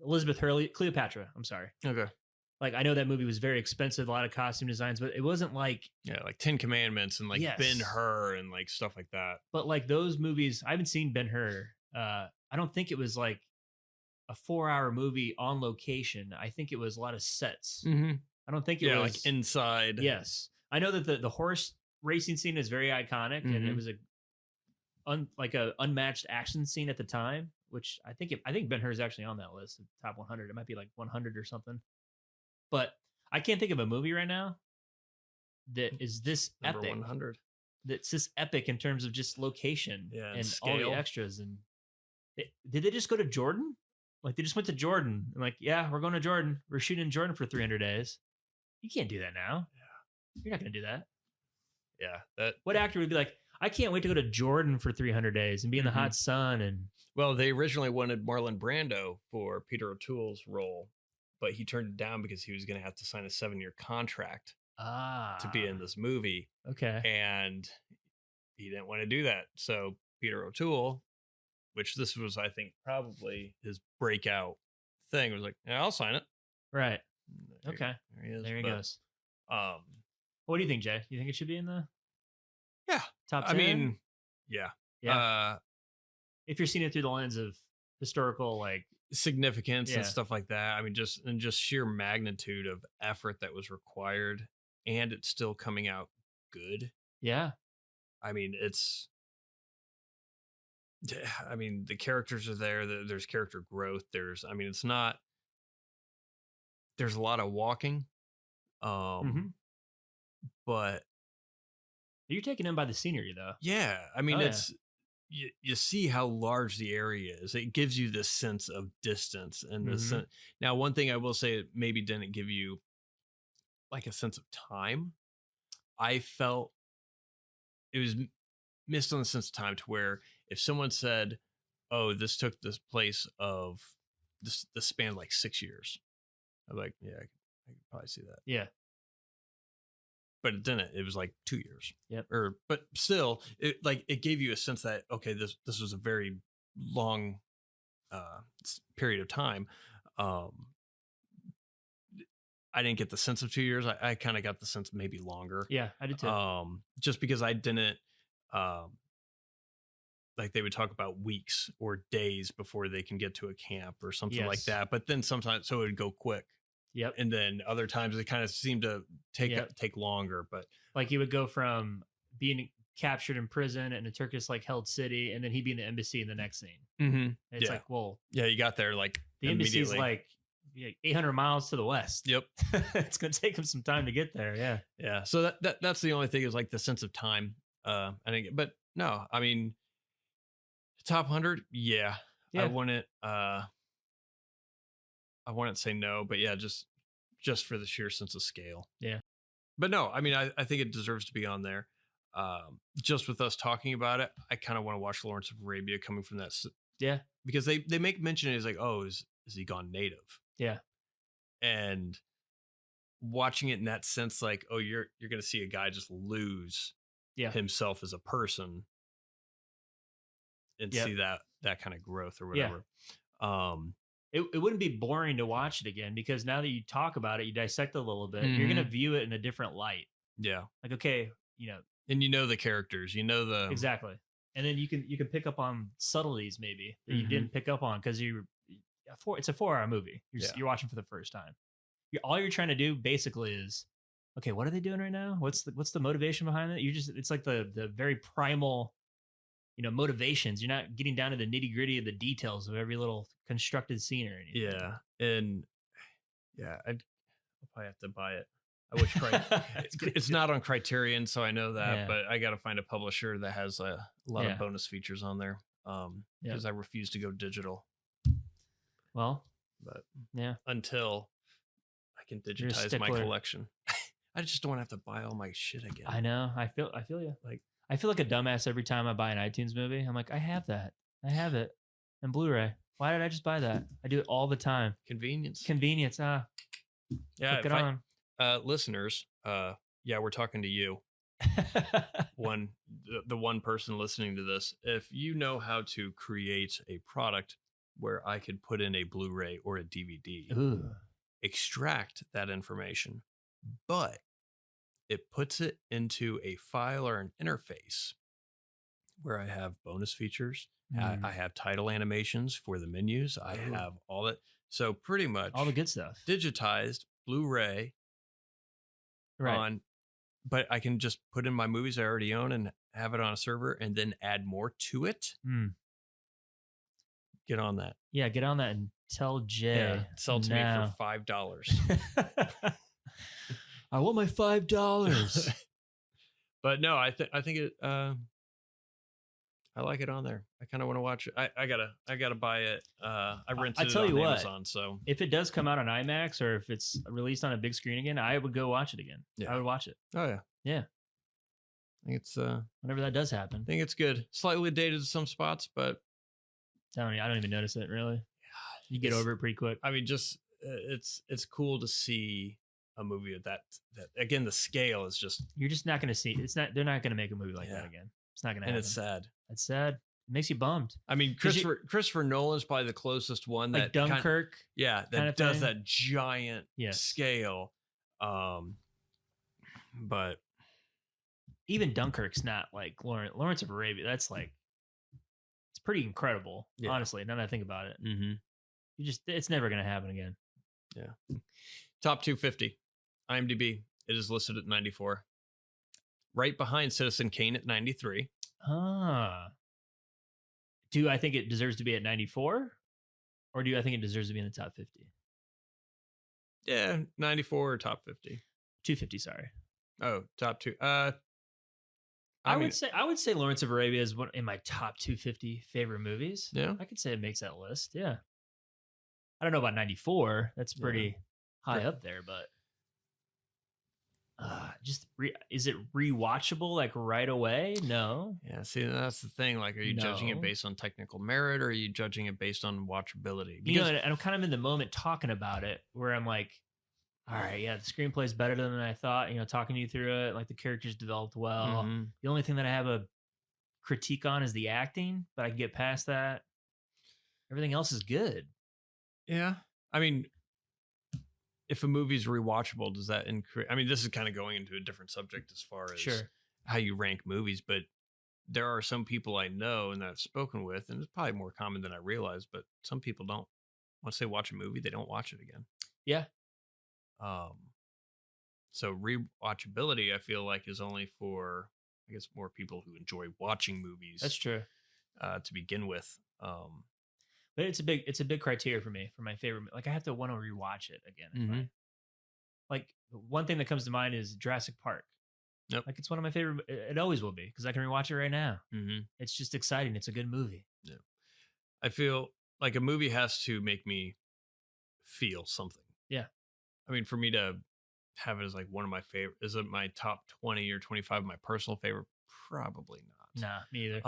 Elizabeth Hurley, Cleopatra. I'm sorry. Okay. Like I know that movie was very expensive, a lot of costume designs, but it wasn't like like 10 Commandments and like Yes. Ben-Hur and like stuff like that. But like those movies, I haven't seen Ben-Hur. I don't think it was like a 4-hour movie on location. I think it was a lot of sets. Mm-hmm. I don't think it was like inside. Yes, I know that the horse racing scene is very iconic, and it was a unmatched action scene at the time. Which I think Ben-Hur is actually on that list, top 100. It might be like 100 or something. But I can't think of a movie right now that is this Number epic. 100. That's this epic in terms of just location and all the extras. And did they just go to Jordan? Like they just went to Jordan and like, yeah, we're going to Jordan. We're shooting in Jordan for 300 days. You can't do that now. Yeah. You're not going to do that. Yeah. What actor would be like, I can't wait to go to Jordan for 300 days and be in the hot sun? And well, they originally wanted Marlon Brando for Peter O'Toole's role, but he turned it down because he was going to have to sign a 7-year contract to be in this movie. Okay. And he didn't want to do that. So Peter O'Toole, which this was, I think, probably his breakout thing, was like, yeah, I'll sign it. Right. Okay. There he is. There he goes. What do you think, Jay? You think it should be in the top 10? I mean, yeah. Yeah. If you're seeing it through the lens of historical, like significance and stuff like that. I mean, just sheer magnitude of effort that was required, and it's still coming out good. Yeah. I mean, the characters are there. There's character growth. There's a lot of walking. But you're taken in by the scenery though. Yeah. I mean, you see how large the area is. It gives you this sense of distance and this sense. Now, one thing I will say, it maybe didn't give you like a sense of time. I felt it was missed on the sense of time, to where if someone said, oh, this took this place of this span like 6 years, I'm like, yeah, I could probably see that. Yeah. But it didn't. It was like 2 years. Yep. But still, it gave you a sense that, okay, this was a very long period of time. I didn't get the sense of 2 years. I kind of got the sense maybe longer. Yeah, I did too. Just because I didn't like, they would talk about weeks or days before they can get to a camp or something like that. But then sometimes, so it would go quick. Yep. And then other times it kind of seemed to take longer. But like he would go from being captured in prison in a Turkish like held city, and then he'd be in the embassy in the next scene. It's like, well, yeah, you got there like the embassy's like 800 miles to the west. Yep. It's going to take him some time to get there. Yeah. Yeah. So that's the only thing, is like the sense of time. I think, but no, I mean, top 100. Yeah. I wouldn't say no, but yeah, just for the sheer sense of scale. Yeah. But no, I mean, I think it deserves to be on there. Just with us talking about it, I kind of want to watch Lawrence of Arabia coming from that. Yeah. Because they make mention, is like, oh, is he gone native? Yeah. And watching it in that sense, like, oh, you're going to see a guy just lose himself as a person and see that kind of growth or whatever. Yeah. It wouldn't be boring to watch it again, because now that you talk about it, you dissect it a little bit, you're going to view it in a different light. Yeah. Like, okay, and the characters, exactly. And then you can pick up on subtleties maybe that you didn't pick up on, because it's a 4-hour movie. You're watching for the first time. All you're trying to do basically is, okay, what are they doing right now? What's the motivation behind it? It's like the very primal motivations. You're not getting down to the nitty gritty of the details of every little constructed scene or anything. Yeah. And yeah, I'll probably have to buy it. I wish it's not on Criterion, so I know that, Yeah. but I got to find a publisher that has a lot Yeah. of bonus features on there. Because I refuse to go digital. Well, but yeah, until I can digitize my collection, I just don't want to have to buy all my shit again. I know. I feel you. Like I feel like a dumbass every time I buy an iTunes movie. I'm like, I have that. I have it in Blu-ray. Why did I just buy that? I do it all the time. Convenience. Yeah. Click it on. Listeners, we're talking to you. The one person listening to this. If you know how to create a product where I could put in a Blu-ray or a DVD, extract that information, but it puts it into a file or an interface where I have bonus features. I have title animations for the menus. I have all that. So pretty much all the good stuff. Digitized Blu-ray but I can just put in my movies I already own and have it on a server and then add more to it. Get on that. Yeah, get on that and tell Jay. Yeah, sell to me for $5. I want my $5. But no, I think it. I like it on there. I kind of want to watch it. I gotta buy it. I rented it on Amazon. So if it does come out on IMAX or if it's released on a big screen again, I would go watch it again. Yeah. I would watch it. Oh yeah. Yeah. I think it's whenever that does happen. I think it's good. Slightly dated in some spots, but I don't even notice it really. You get over it pretty quick. I mean, just it's cool to see a movie of that again. The scale is just you're just not going to see. It's not. They're not going to make a movie like that again. It's not going to happen. And it's sad. It's sad. It makes you bummed. I mean, Christopher Nolan's probably the closest one like that Dunkirk. That does that giant scale. But even Dunkirk's not like Lawrence of Arabia. That's like it's pretty incredible. Honestly, now that I think about it, it's never going to happen again. Yeah. Top 250, IMDb. It is listed at 94. Right behind Citizen Kane at 93. Do I think it deserves to be at 94? Or do I think it deserves to be in the top 50? Yeah, 94 or top 50. 250, sorry. Oh, top two. I would say Lawrence of Arabia is one in my top 250 favorite movies. Yeah. I could say it makes that list. Yeah. I don't know about 94. That's pretty high up there, but is it rewatchable like right away? No. Yeah, see, that's the thing. Like, are you judging it based on technical merit or are you judging it based on watchability? Because, and I'm kind of in the moment talking about it where I'm like, all right, yeah, the screenplay's better than I thought, talking you through it, like the characters developed well. The only thing that I have a critique on is the acting, but I can get past that. Everything else is good. Yeah. I mean, if a movie's rewatchable, does that increase? I mean, this is kind of going into a different subject as far as how you rank movies, but there are some people I know and that I've spoken with, and it's probably more common than I realize, but some people don't. Once they watch a movie, they don't watch it again. Yeah. So rewatchability, I feel like, is only for, I guess, more people who enjoy watching movies. That's true. To begin with. But it's a big criteria for me for my favorite. Like I have to want to rewatch it again. Like one thing that comes to mind is Jurassic Park. Yep. Like it's one of my favorite. It always will be because I can rewatch it right now. It's just exciting. It's a good movie. Yeah. I feel like a movie has to make me feel something. Yeah. I mean, for me to have it as like one of my favorite, is it my top 20 or 25 of my personal favorite? Probably not. Nah, me either.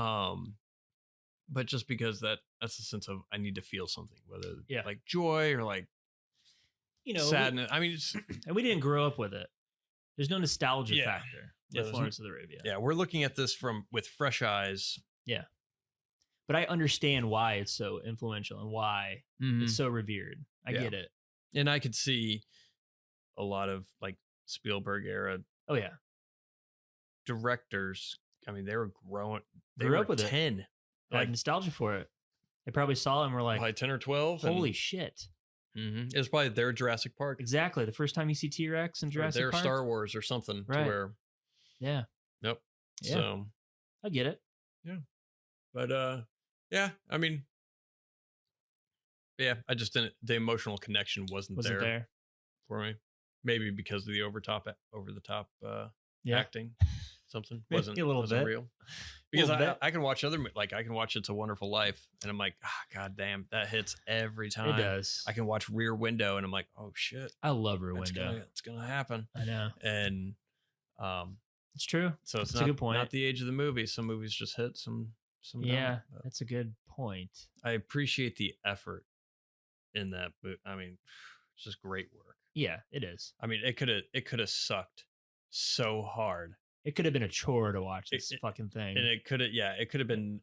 But just because that's a sense of I need to feel something, whether like joy or like sadness. And we didn't grow up with it. There's no nostalgia factor with Lawrence of Arabia. Yeah, we're looking at this with fresh eyes. Yeah, but I understand why it's so influential and why it's so revered. I get it, and I could see a lot of like Spielberg era. Oh yeah, directors. I mean, they were growing. They grew were up with 10. It. They had nostalgia for it. They probably saw it and were like, probably 10 or 12. Holy shit. It was probably their Jurassic Park. Exactly. The first time you see T-Rex in Jurassic Park. Their Star Wars or something. Right. To where, yeah. Nope. Yeah. So I get it. Yeah. But yeah, I mean, yeah, I just didn't. The emotional connection wasn't there for me. Maybe because of the over the top acting, something wasn't a little wasn't bit. real. Because I can watch I can watch It's a Wonderful Life, and I'm like, god damn, that hits every time. It does. I can watch Rear Window, and I'm like, oh shit, I love Rear Window. It's gonna happen. I know, and it's true. So it's a good point. Not the age of the movie. Some movies just hit, some yeah, don't, that's a good point. I appreciate the effort in that movie. I mean, it's just great work. Yeah, it is. I mean, it could have sucked so hard. It could have been a chore to watch this fucking thing. And it could have been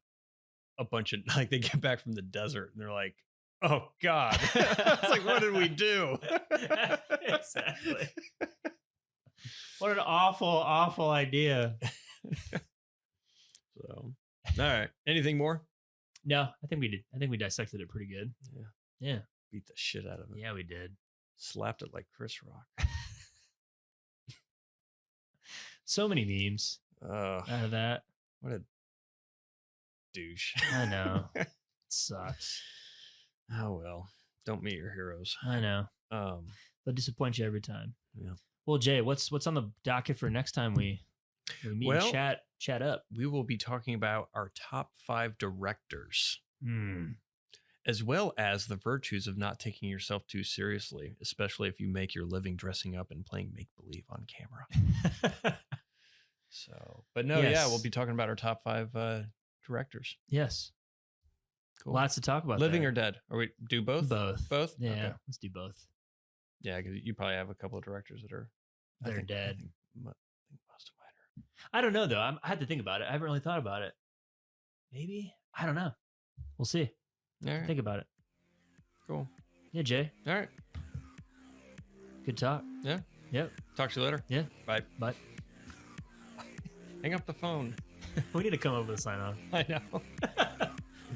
a bunch of, like, they get back from the desert and they're like, oh God. It's like, what did we do? Exactly. What an awful, awful idea. So, all right. Anything more? No, I think we did. I think we dissected it pretty good. Yeah. Yeah. Beat the shit out of it. Yeah, we did. Slapped it like Chris Rock. So many memes out of that. What a douche. I know. It sucks. Oh well. Don't meet your heroes. I know. They'll disappoint you every time. Yeah. Well, Jay, what's on the docket for next time we meet and chat up? We will be talking about our top 5 directors. As well as the virtues of not taking yourself too seriously, especially if you make your living dressing up and playing make-believe on camera. So, but no, yes. Yeah, we'll be talking about our top 5 directors. Yes. Cool. Lots to talk about. Living or dead? Or we do both? Both? Yeah, okay. Let's do both. Yeah, because you probably have a couple of directors that are dead. I think most of mine are. I don't know, though. I had to think about it. I haven't really thought about it. Maybe. I don't know. We'll see. All right. Think about it. Cool. Yeah, Jay. All right. Good talk. Yeah. Yep. Talk to you later. Yeah. Bye. Bye. Hang up the phone. We need to come up with a sign off. I know.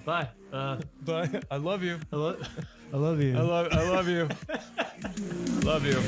Bye. Bye. I love you. I love you. I love you. Love you.